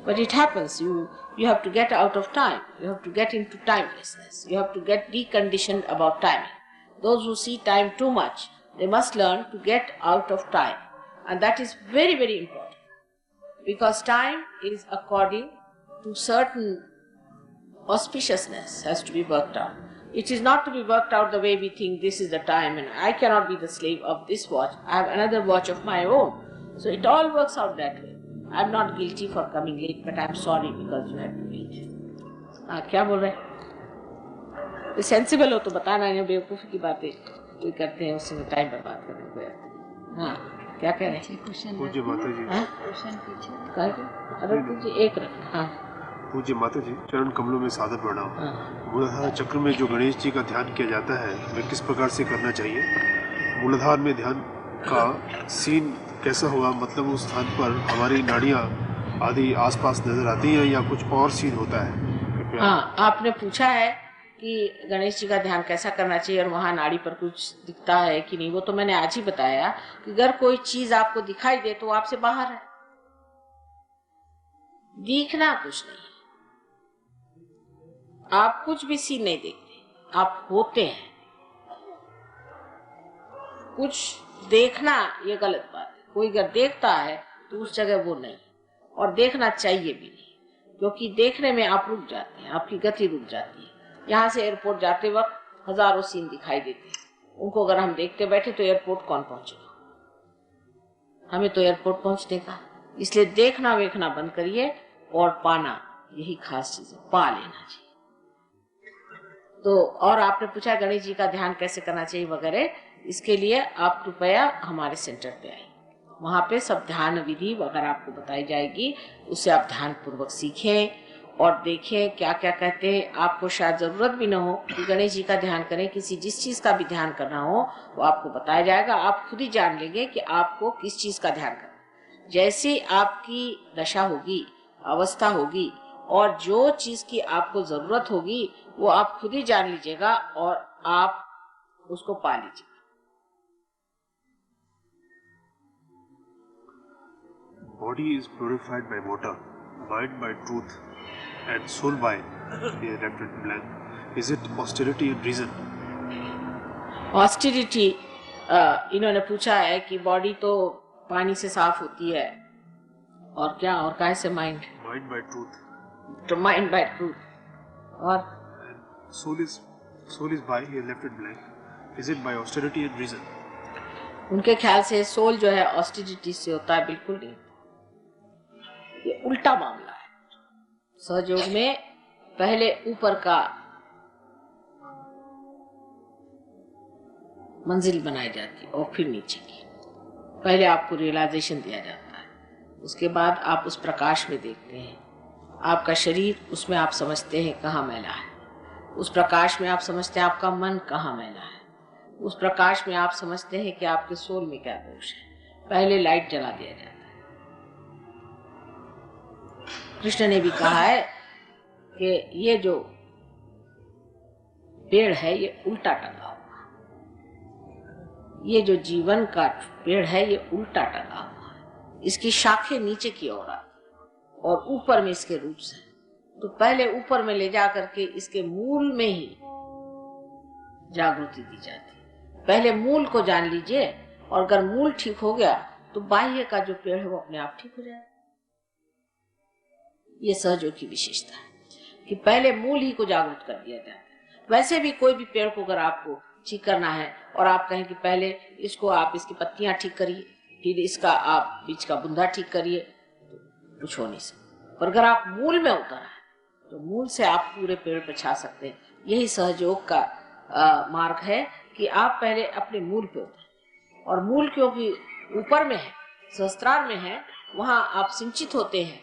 But it happens. You have to get out of time. You have to get into timelessness. You have to get deconditioned about timing. Those who see time too much, they must learn to get out of time. And that is very, very important. Because time is according to certain auspiciousness has to be worked out. It is not to be worked out the way we think this is the time and I cannot be the slave of this watch. I have another watch of my own. So it all works out that way. I am not guilty for coming late, but I am sorry because you had to wait. क्या बोल रहे? तो sensible हो तो बताना, नहीं बेवकूफ़ी की बातें कोई करते हैं उसमें टाइम बर्बाद करने को। हाँ, क्या कह रहे हैं? पूज्य माता जी। हाँ? अरे पूज्य एक रखना। हाँ। पूज्य माता जी, चरण कमलों में सादर प्रणाम। मूलाधार चक्र में जो गणेश जी का ध्यान किया जाता है, वह किस प्रकार से करना चाहिए? मूलाधार में ध्यान का सीन कैसा होगा? मतलब उस स्थान पर हमारी नाड़ियाँ आदि आसपास नजर आती हैं या कुछ और सीन होता है? हाँ, आपने पूछा है कि गणेश जी का ध्यान कैसा करना चाहिए और वहाँ नाड़ी पर कुछ दिखता है कि नहीं। वो तो मैंने आज ही बताया कि अगर कोई चीज आपको दिखाई दे तो आपसे बाहर है। दिखना कुछ नहीं, आप कुछ भी सीन नहीं देखते, आप होते हैं। कुछ देखना ये गलत बात है। कोई अगर देखता है तो उस जगह वो नहीं, और देखना चाहिए भी नहीं, क्योंकि देखने में आप रुक जाते हैं, आपकी गति रुक जाती है। यहाँ से एयरपोर्ट जाते वक्त हजारों सीन दिखाई देते हैं, उनको अगर हम देखते बैठे तो एयरपोर्ट कौन पहुंचेगा? हमें तो एयरपोर्ट पहुंचने का। इसलिए देखना वेखना बंद करिए और पाना, यही खास चीज है, पा लेना चाहिए। तो और आपने पूछा गणेश जी का ध्यान कैसे करना चाहिए वगैरह, इसके लिए आप कृपया हमारे सेंटर पे आइए। वहाँ पे सब ध्यान विधि वगैरह आपको बताई जाएगी, उससे आप ध्यान पूर्वक सीखें और देखें क्या क्या कहते हैं। आपको शायद जरूरत भी न हो कि गणेश जी का ध्यान करें, किसी जिस चीज का भी ध्यान करना हो वो आपको बताया जाएगा। आप खुद ही जान लेंगे कि आपको किस चीज का ध्यान करना। जैसी आपकी दशा होगी, अवस्था होगी, और जो चीज की आपको जरूरत होगी वो आप खुद ही जान लीजिएगा और आप उसको पा लीजिएगा। Body is purified by water, mind by truth, and soul by the left and blank. Is it austerity and reason? Austerity इन्होंने पूछा है कि बॉडी तो पानी से साफ होती है, और क्या, और काहे से? माइंड बाय ट्रूथ, तो माइंड बाय ट्रूथ, और soul is by here left and blank. Is it by austerity and reason? उनके ख्याल से सोल जो है ऑस्टेरिटी से होता है। बिल्कुल नहीं, ये उल्टा मामला है। सहयोग में पहले ऊपर का मंजिल बनाई जाती है और फिर नीचे की। पहले आपको रियलाइजेशन दिया जाता है, उसके बाद आप उस प्रकाश में देखते हैं। आपका शरीर, उसमें आप समझते हैं कहाँ मैला है। उस प्रकाश में आप समझते हैं आपका मन कहाँ मैला है। उस प्रकाश में आप समझते हैं कि आपके सोल में क्या दोष है। पहले लाइट जला दिया जाता है। कृष्ण ने भी कहा है कि ये जो पेड़ है ये उल्टा टंगा हुआ, ये जो जीवन का पेड़ है ये उल्टा टंगा हुआ है। इसकी शाखें नीचे की ओर आती और ऊपर में इसके रूट्स हैं। तो पहले ऊपर में ले जा करके इसके मूल में ही जागृति दी जाती है। पहले मूल को जान लीजिए, और अगर मूल ठीक हो गया तो बाह्य का जो पेड़ है वो अपने आप ठीक हो जाएगा। ये सहयोग की विशेषता है कि पहले मूल ही को जागृत कर दिया जाता है। वैसे भी कोई भी पेड़ को अगर आपको ठीक करना है और आप कहें कि पहले इसको आप इसकी पत्तियां ठीक करिए, फिर इसका आप बीच का बुंदा ठीक करिए, तो कुछ हो नहीं सकता। पर अगर आप मूल में उतर आए तो मूल से आप पूरे पेड़ पर छा सकते हैं। यही सहयोग का मार्ग है कि आप पहले अपने मूल पे उतरें, और मूल क्योंकि ऊपर में है, सहस्त्रार में है, वहां आप सिंचित होते हैं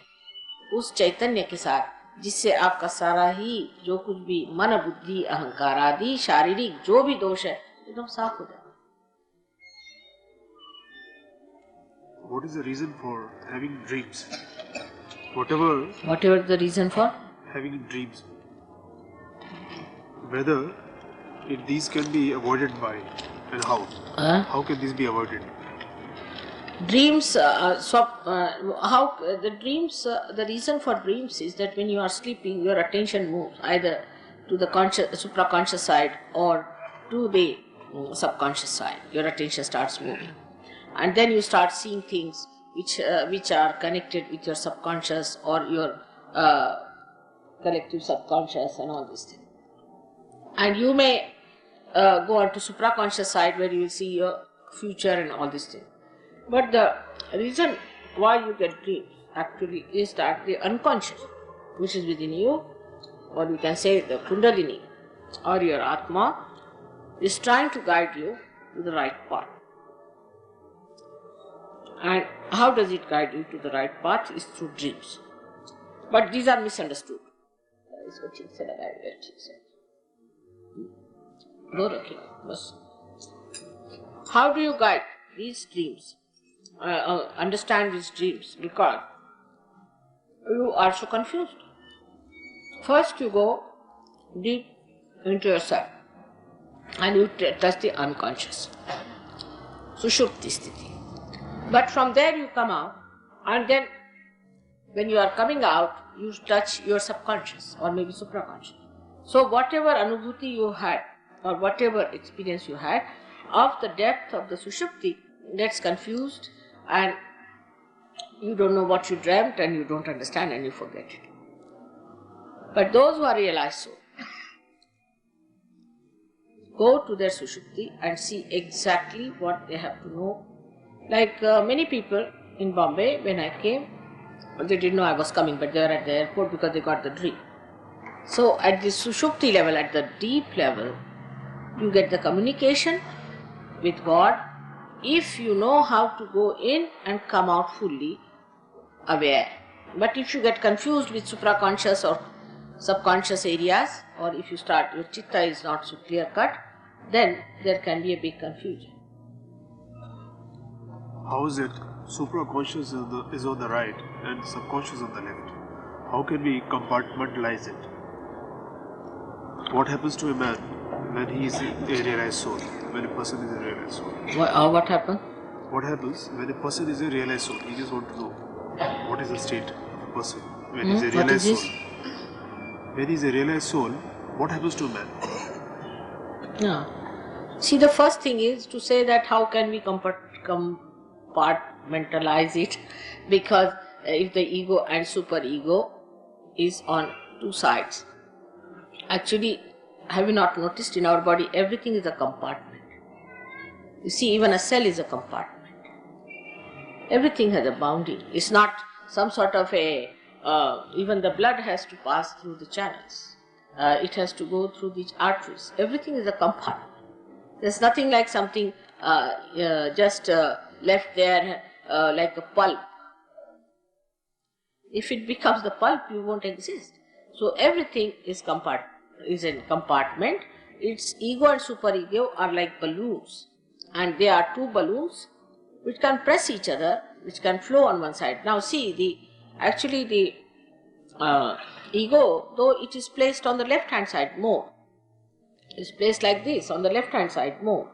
उस चैतन्य के साथ, जिससे आपका सारा ही जो कुछ भी मन बुद्धि अहंकार आदि शारीरिक जो भी दोष है एकदम साफ हो जाता है। What is the reason for having dreams? Whatever the reason for having dreams, whether these can be avoided by, and how can these be avoided? Dreams, the reason for dreams is that when you are sleeping, your attention moves either to the supraconscious side or to the subconscious side. Your attention starts moving, and then you start seeing things which are connected with your subconscious or your collective subconscious and all these things. And you may go on to supraconscious side where you will see your future and all these things. But the reason why you get dreams actually is that the unconscious, which is within you, or you can say the Kundalini or your Atma, is trying to guide you to the right path. And how does it guide you to the right path? Is through dreams. But these are misunderstood. That is what he said. How do you guide these dreams? Understand these dreams, because you are so confused. First you go deep into yourself and you touch the unconscious, Sushupti Sthiti. But from there you come out, and then when you are coming out, you touch your subconscious or maybe supraconscious. So whatever anubhuti you had or whatever experience you had of the depth of the Sushupti gets confused, and you don't know what you dreamt and you don't understand and you forget it. But those who are realized soul go to their Sushupti and see exactly what they have to know. Like many people in Bombay, when I came, they didn't know I was coming, but they were at the airport because they got the dream. So at the Sushupti level, at the deep level, you get the communication with God if you know how to go in and come out fully aware. But if you get confused with supraconscious or subconscious areas, or if you start, your chitta is not so clear cut, then there can be a big confusion. How is it supraconscious is on the right and subconscious on the left? How can we compartmentalize it? What happens to a man when he is a realized soul, when a person is a realized soul? What happens? What happens when a person is a realized soul? We just want to know what is the state of a person when he is a realized soul. When he is a realized soul, what happens to a man? No. See, the first thing is to say that how can we compartmentalize it, because if the ego and superego is on two sides. Actually, have you not noticed in our body everything is a compartment? You see, even a cell is a compartment. Everything has a boundary. It's not some sort of a, even the blood has to pass through the channels. It has to go through these arteries. Everything is a compartment. There's nothing like something just left there like a pulp. If it becomes the pulp, you won't exist. So everything is in compartment. Its ego and superego are like balloons, and they are two balloons which can press each other, which can flow on one side. Now see, the ego, though it is placed on the left hand side more, is placed like this on the left hand side more,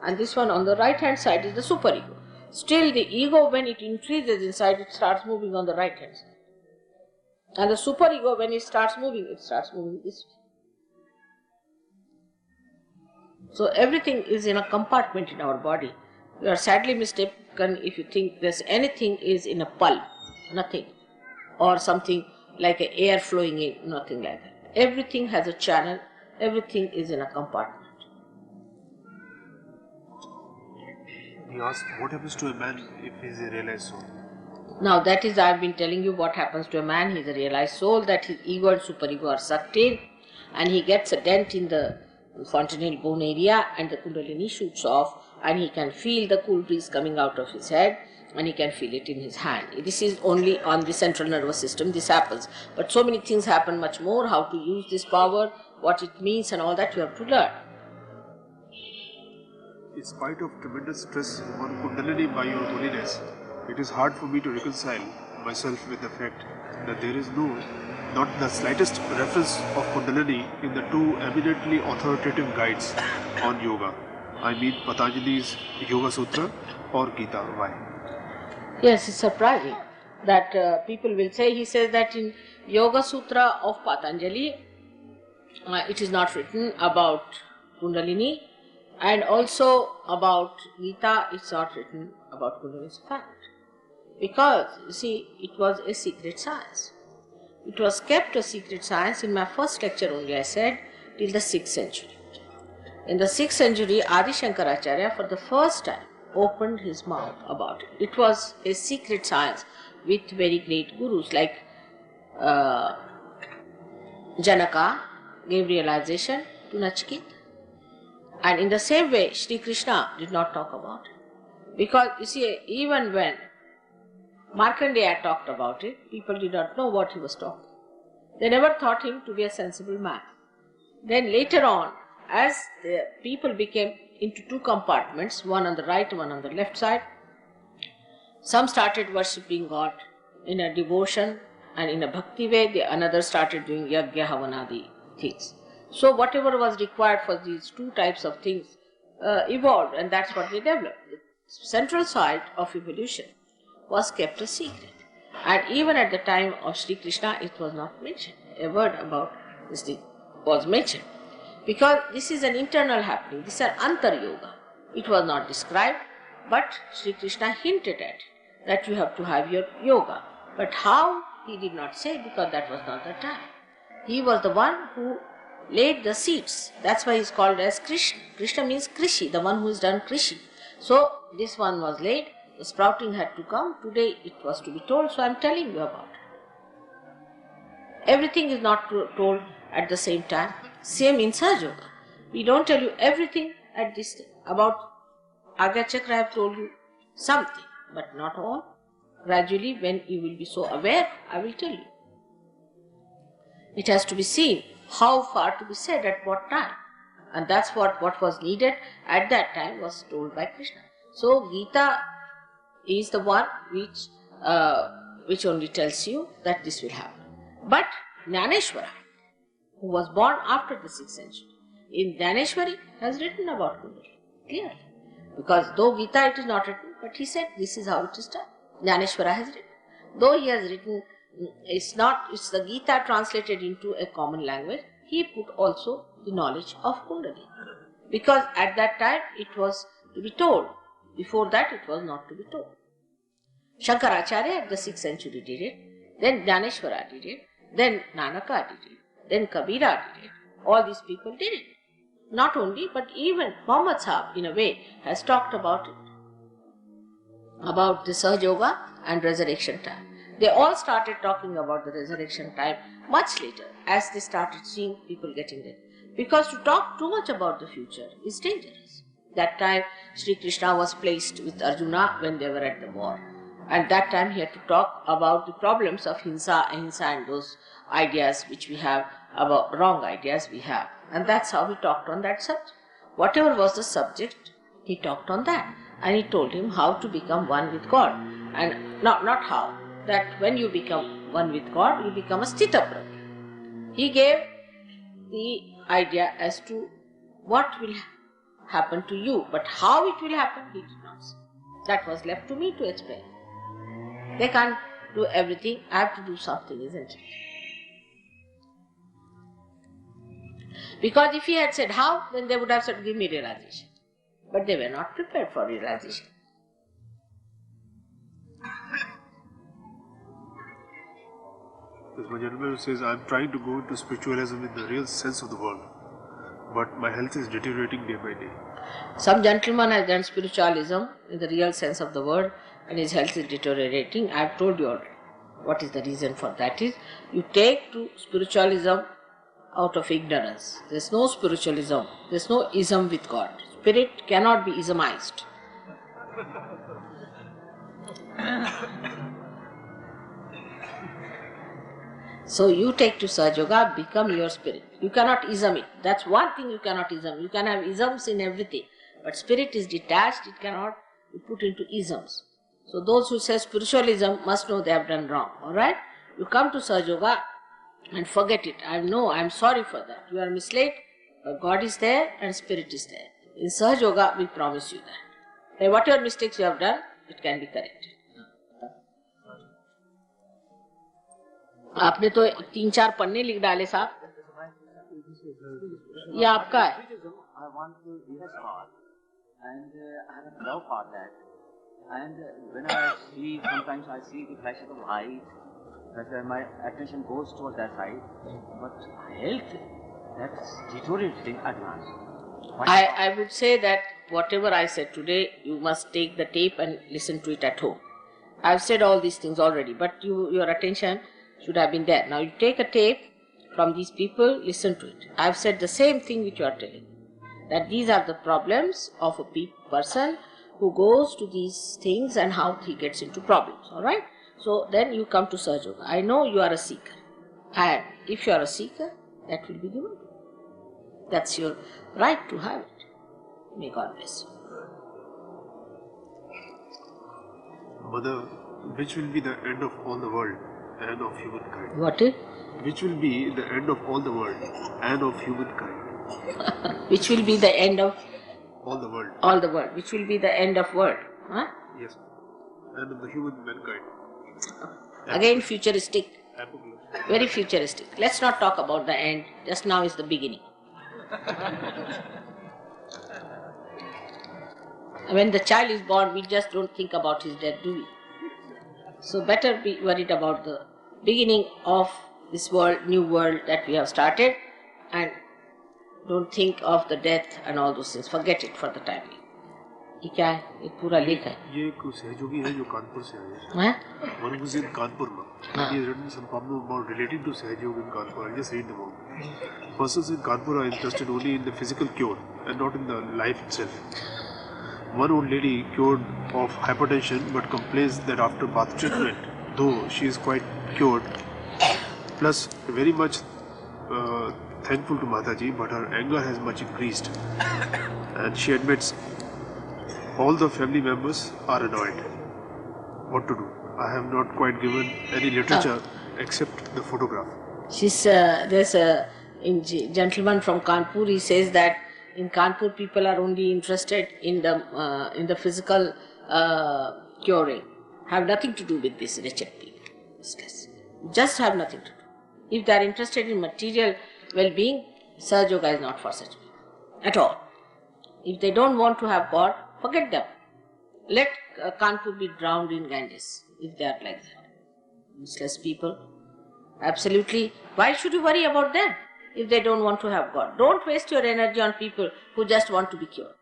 and this one on the right hand side is the superego. Still the ego, when it increases inside, it starts moving on the right hand side. And the superego, when it starts moving this way. So everything is in a compartment in our body. You are sadly mistaken if you think there's anything is in a pulp. Nothing. Or something like a air flowing in. Nothing like that. Everything has a channel. Everything is in a compartment. He asked, what happens to a man if he is a realized soul? Now that is, I have been telling you what happens to a man. He is a realized soul, that his ego and superego are sucked in, and he gets a dent in the fontanelle bone area, and the kundalini shoots off, and he can feel the cool breeze coming out of his head, and he can feel it in his hand. This is only on the central nervous system this happens. But so many things happen much more. How to use this power, what it means and all that you have to learn. In spite of tremendous stress on Kundalini by your holiness, it is hard for me to reconcile myself with the fact that there is not the slightest reference of Kundalini in the two eminently authoritative guides on yoga. I mean Patanjali's Yoga Sutra or Gita. Why? Yes, it's surprising that people will say, he says that in Yoga Sutra of Patanjali, it is not written about Kundalini, and also about Gita, it's not written about Kundalini. It's a fact. Because, you see, it was a secret science. It was kept a secret science. In my first lecture only I said, till the 6th century. In the 6th century, Adi Shankaracharya for the first time opened his mouth about it. It was a secret science with very great gurus like Janaka gave realization to Nachiketa. And in the same way, Sri Krishna did not talk about it. Because, you see, even when Markandeya talked about it, people did not know what he was talking. They never thought him to be a sensible man. Then later on, as the people became into two compartments, one on the right, one on the left side, some started worshipping God in a devotion and in a bhakti way, the another started doing yagya havanadi things. So whatever was required for these two types of things evolved, and that's what we developed. The central side of evolution was kept a secret. And even at the time of Sri Krishna, it was not mentioned. A word about this thing was mentioned. Because this is an internal happening, this is an antar yoga. It was not described, but Sri Krishna hinted at it, that you have to have your yoga. But how, he did not say, because that was not the time. He was the one who laid the seeds. That's why he is called as Krishna. Krishna means Krishi, the one who has done Krishi. So this one was laid, the sprouting had to come. Today it was to be told, so I am telling you about it. Everything is not told at the same time. Same in Sahaja Yoga. We don't tell you everything at this time. About Agnya Chakra I have told you something, but not all. Gradually, when you will be so aware, I will tell you. It has to be seen how far to be said at what time. And that's what was needed at that time was told by Krishna. So Gita is the one which only tells you that this will happen. But Jnaneshwara, who was born after the 6th century, in Jnaneshwari has written about Kundalini, clearly. Because though Gita it is not written, but he said this is how it is done. Jnaneshwara has written. Though he has written, it's the Gita translated into a common language, he put also the knowledge of Kundalini. Because at that time it was to be told. Before that it was not to be told. Shankaracharya at the 6th century did it, then Jnaneshwara did it, then Nanaka did it, then Kabira did it. All these people did it. Not only, but even Muhammad Sahib in a way has talked about it. About the Sahaja Yoga and resurrection time. They all started talking about the resurrection time much later as they started seeing people getting dead. Because to talk too much about the future is dangerous. That time Sri Krishna was placed with Arjuna when they were at the war. And that time he had to talk about the problems of hinsa, ahimsa and those ideas which we have, about wrong ideas we have. And that's how he talked on that subject. Whatever was the subject, he talked on that. And he told him how to become one with God. And not how, that when you become one with God, you become a sthitaprajna. He gave the idea as to what will happen to you, but how it will happen, he did not say. That was left to me to explain. They can't do everything, I have to do something, isn't it? Because if he had said how, then they would have said, give me realization. But they were not prepared for realization. There's one gentleman who says, I'm trying to go into spiritualism in the real sense of the word, but my health is deteriorating day by day. Some gentleman has done spiritualism in the real sense of the word and his health is deteriorating. I have told you already what is the reason for that is. You take to spiritualism out of ignorance. There is no spiritualism. There is no ism with God. Spirit cannot be ismized. So you take to Sahaja Yoga, become your spirit. You cannot ism it. That's one thing you cannot ism. You can have isms in everything. But spirit is detached, it cannot be put into isms. So those who say spiritualism must know they have done wrong. Alright? You come to Sahaja Yoga and forget it. I am sorry for that. You are misled. God is there and spirit is there. In Sahaja Yoga, we promise you that. And whatever mistakes you have done, it can be corrected. आपने तो 3-4 पन्ने लिख डाले साहब. ये आपका है. I want to be a star, and I have a love for that. And when I see, sometimes I see the flashes of light, that my attention goes towards that side. But health, that's deteriorating advance. I would say that whatever I said today, you must take the tape and listen to it at home. I've said all these things already, but your attention should have been there. Now you take a tape from these people, listen to it. I've said the same thing which you are telling. That these are the problems of a person who goes to these things and how he gets into problems. Alright? So then you come to Sahaja. I know you are a seeker. And if you are a seeker, that will be given. That's your right to have it. May God bless you. Mother, which will be the end of all the world and of humankind? What is? Which will be the end of all the world and of humankind? Which will be the end of all the world? All the world. Which will be the end of world? Huh? Yes. And of the human mankind. Again futuristic. Apocalypse. Very futuristic. Let's not talk about the end. Just now is the beginning. When the child is born, we just don't think about his death, do we? So better be worried about the beginning of this world, new world that we have started, and don't think of the death and all those things. Forget it for the time being. ये क्या है? एक पूरा लेख है. ये एक सहयोगी है जो कानपुर से आए हैं? One who is in Kanpur now. He has written some poem about relating to Sahaja in Kanpur. I'll just read them out. Persons in Kanpur are interested only in the physical cure and not in the life itself. One old lady cured of hypertension but complains that after bath treatment, though she is quite cured, plus very much thankful to Mataji, but her anger has much increased, and she admits all the family members are annoyed. What to do? I have not quite given any literature except the photograph. There's a gentleman from Kanpur. He says that in Kanpur people are only interested in the physical curing. Have nothing to do with this wretched people. Just have nothing to do. If they are interested in material well-being, Sahaja Yoga is not for such people at all. If they don't want to have God, forget them. Let Kanpur be drowned in Ganges if they are like that. Useless people. Absolutely. Why should you worry about them if they don't want to have God? Don't waste your energy on people who just want to be cured.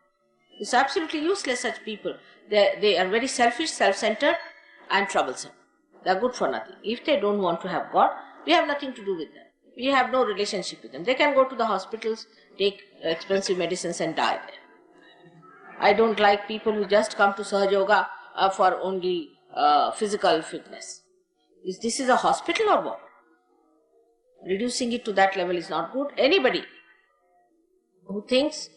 It's absolutely useless, such people. They are very selfish, self-centered and troublesome. They are good for nothing. If they don't want to have God, we have nothing to do with them. We have no relationship with them. They can go to the hospitals, take expensive medicines and die there. I don't like people who just come to Sahaja Yoga for only physical fitness. This is a hospital or what? Reducing it to that level is not good. Anybody who thinks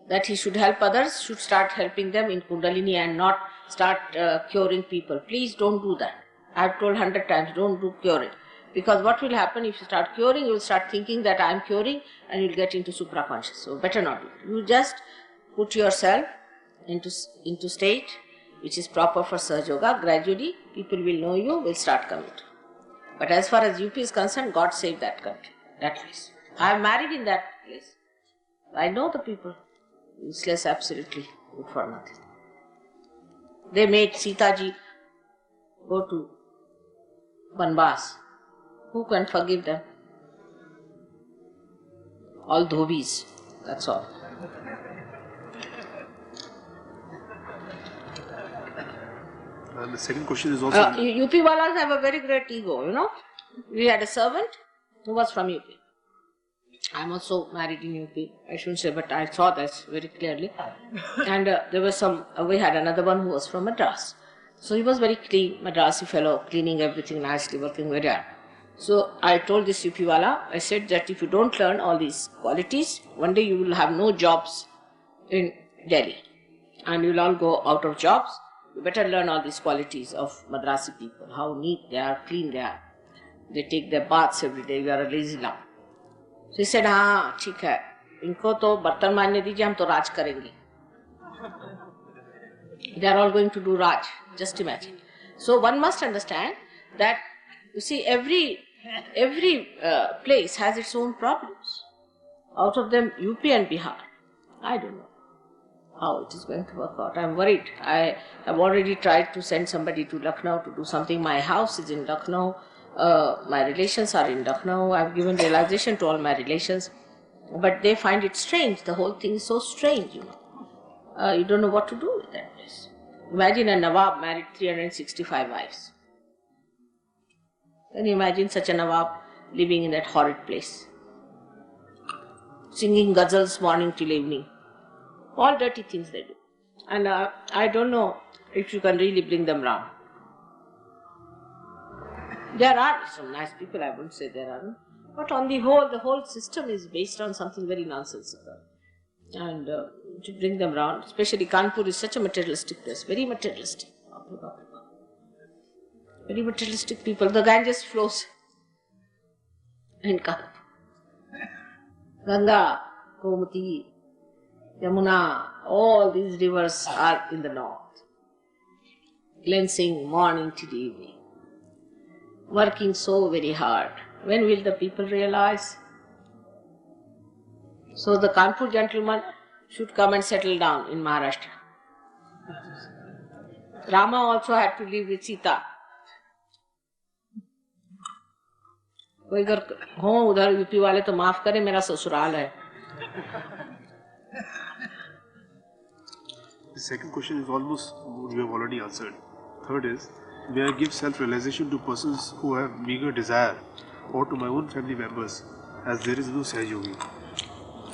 that he should help others should start helping them in Kundalini and not start curing people. Please don't do that. I have told 100 times, don't do curing. Because what will happen if you start curing, you will start thinking that I am curing and you will get into supraconscious. So better not do it. You just put yourself into state which is proper for Sahaja Yoga. Gradually people will know you, will start coming to. But as far as UP is concerned, God save that country, that place. I am married in that place. I know the people. Useless, absolutely good for nothing. They made Sita ji go to Banbas. Who can forgive them? All dhobis, that's all. And the second question is also... UP walas have a very great ego, you know. We had a servant who was from UP. I am also married in UP. I shouldn't say, but I saw this very clearly. And there was we had another one who was from Madras. So he was very clean, Madrasi fellow, cleaning everything nicely, working very hard. So I told this UP wala, I said that if you don't learn all these qualities, one day you will have no jobs in Delhi. And you will all go out of jobs. You better learn all these qualities of Madrasi people, how neat they are, clean they are. They take their baths every day, you are a lazy lamb. So he said, हाँ ठीक है, इनको तो बर्तन मारने दीजिए, हम तो राज करेंगे. They are all going to do Raj, just imagine. So one must understand that, you see, every every place has its own problems. Out of them, UP and Bihar. I don't know how it is going to work out. I'm worried. I have already tried to send somebody to Lucknow to do something. My house is in Lucknow. My relations are in Lucknow. I've given realization to all my relations. But they find it strange. The whole thing is so strange, you know. You don't know what to do with that place. Imagine a Nawab married 365 wives. Can you imagine such a Nawab living in that horrid place? Singing ghazals morning till evening. All dirty things they do. And I don't know if you can really bring them round. There are some nice people, I wouldn't say there aren't. But on the whole system is based on something very nonsensical. And to bring them round, especially Kanpur is such a materialistic place, very materialistic. Very materialistic people. The Ganges flows in Kanpur. Ganga, Gomati, Yamuna, all these rivers are in the north. Cleansing morning till evening. Working so very hard. When will the people realize? So the Kanpur gentleman should come and settle down in Maharashtra. Rama also had to live with Sita. कोई अगर हो उधर UP वाले तो माफ करें, मेरा ससुराल है. The second question is almost you have already answered. Third is, may I give self-realization to persons who have meager desire, or to my own family members, as there is no Sahaja?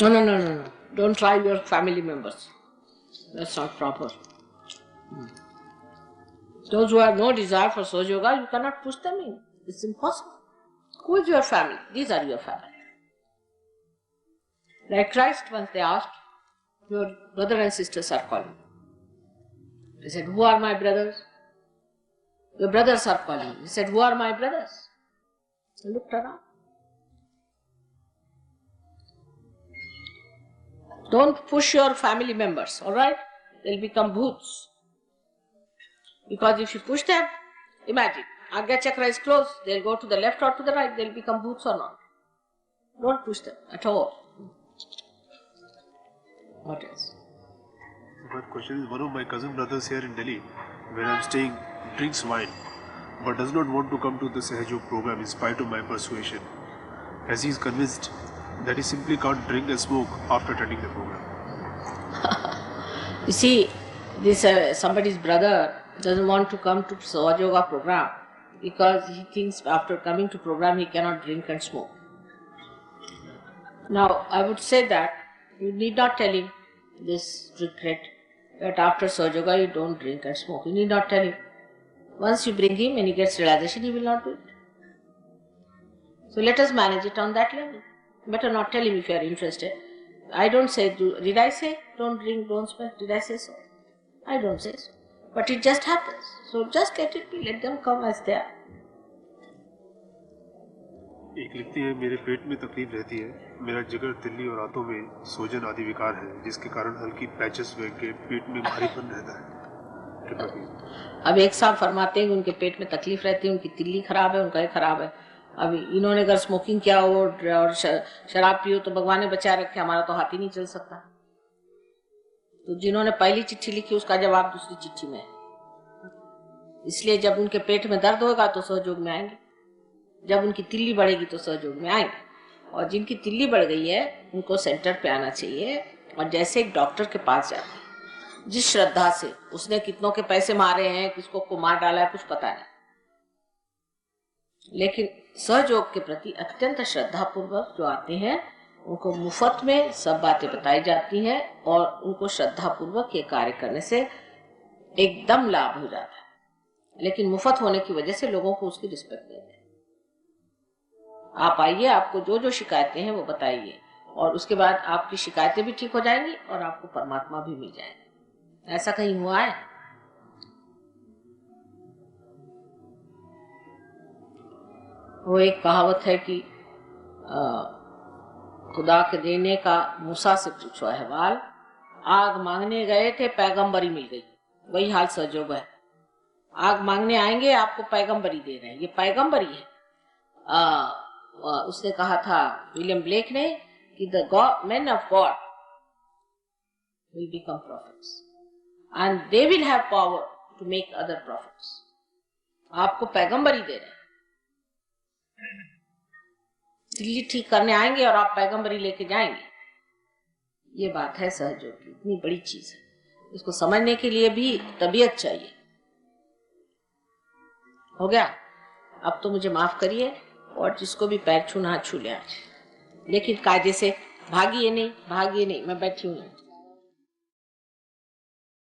No. Don't try your family members. That's not proper. Those who have no desire for Sahaja Yoga, you cannot push them in. It's impossible. Who is your family? These are your family. Like Christ, once they asked, your brother and sisters are calling. He said, who are my brothers? Your brothers are calling. He said, who are my brothers? He looked around. Don't push your family members, alright? They'll become bhoots. Because if you push them, imagine, Agnya chakra is closed, they'll go to the left or to the right, they'll become bhoots or not. Don't push them at all. What else? My question is, one of my cousin brothers here in Delhi, where I'm staying, drinks wine, but does not want to come to the Sahaja program in spite of my persuasion, as he is convinced that he simply can't drink and smoke after attending the program. You see, this somebody's brother doesn't want to come to Sahaja Yoga program because he thinks after coming to program he cannot drink and smoke. Now, I would say that you need not tell him this regret that after Sahaja Yoga you don't drink and smoke. You need not tell him. Once you bring him and he gets realization, he will not do it. So let us manage it on that level. Better not tell him if you are interested. I don't say, did I say don't drink, don't smoke? Did I say so? I don't say so. But it just happens. So just let it be, let them come as they are. एक लिखती है, मेरे पेट में तकलीफ रहती है, मेरा जिगर, तिल्ली और आंतों में सूजन आदि विकार है, जिसके कारण हल्की पैचेस वे के पेट में भारीपन रहता है. कृपया कीजिए. अब एक साहब फरमाते हैं कि उनके पेट में तकलीफ रहती है, उनकी तिल्ली खराब है, उनका ये खराब है. अभी इन्होंने अगर स्मोकिंग किया हो और शराब पियो तो भगवान ने बचा रखे, हमारा तो हाथ ही नहीं चल सकता. तो जिन्होंने पहली चिट्ठी लिखी उसका जवाब दूसरी चिट्ठी में है. इसलिए जब उनके पेट में दर्द होगा तो सहयोग में आएंगे, जब उनकी तिल्ली बढ़ेगी तो सहयोग में आएंगे. और जिनकी तिल्ली बढ़ गई है उनको सेंटर पे आना चाहिए. और जैसे एक डॉक्टर के पास जाते हैं, जिस श्रद्धा से उसने कितनों के पैसे मारे हैं, किसको को मार डाला है, कुछ पता नहीं, लेकिन सहयोग के प्रति अत्यंत श्रद्धा पूर्वक जो आते हैं उनको मुफ्त में सब बातें बताई जाती हैं और उनको श्रद्धा पूर्वक ये कार्य करने से एकदम लाभ हो जाता है. लेकिन मुफ्त होने की वजह से लोगों को उसकी रिस्पेक्ट देते हैं. आप आइए, आपको जो जो शिकायतें हैं वो बताइए और उसके बाद आपकी शिकायतें भी ठीक हो जाएंगी और आपको परमात्मा भी मिल जाएंगे. ऐसा कहीं हुआ है? वो एक कहावत है कि खुदा के देने का मूसा से पूछो अहवाल, आग मांगने गए थे पैगंबरी मिल गई. वही हाल सहयोग है. आग मांगने आएंगे, आपको पैगंबरी दे रहे हैं, ये पैगंबरी है. उसने कहा था विलियम ब्लेक ने कि the men of God will become prophets and they will have power to make other prophets. आपको पैगंबरी दे रहे हैं, दिल्ली ठीक करने आएंगे और आप पैगंबरी लेके जाएंगे। ये बात है सहजों की, इतनी बड़ी चीज है, इसको समझने के लिए भी तबीयत चाहिए। हो गया? अब तो मुझे माफ करिए और जिसको भी पैर छूना छू ले आज, लेकिन कायदे से भागिए नहीं, मैं बैठी हूँ।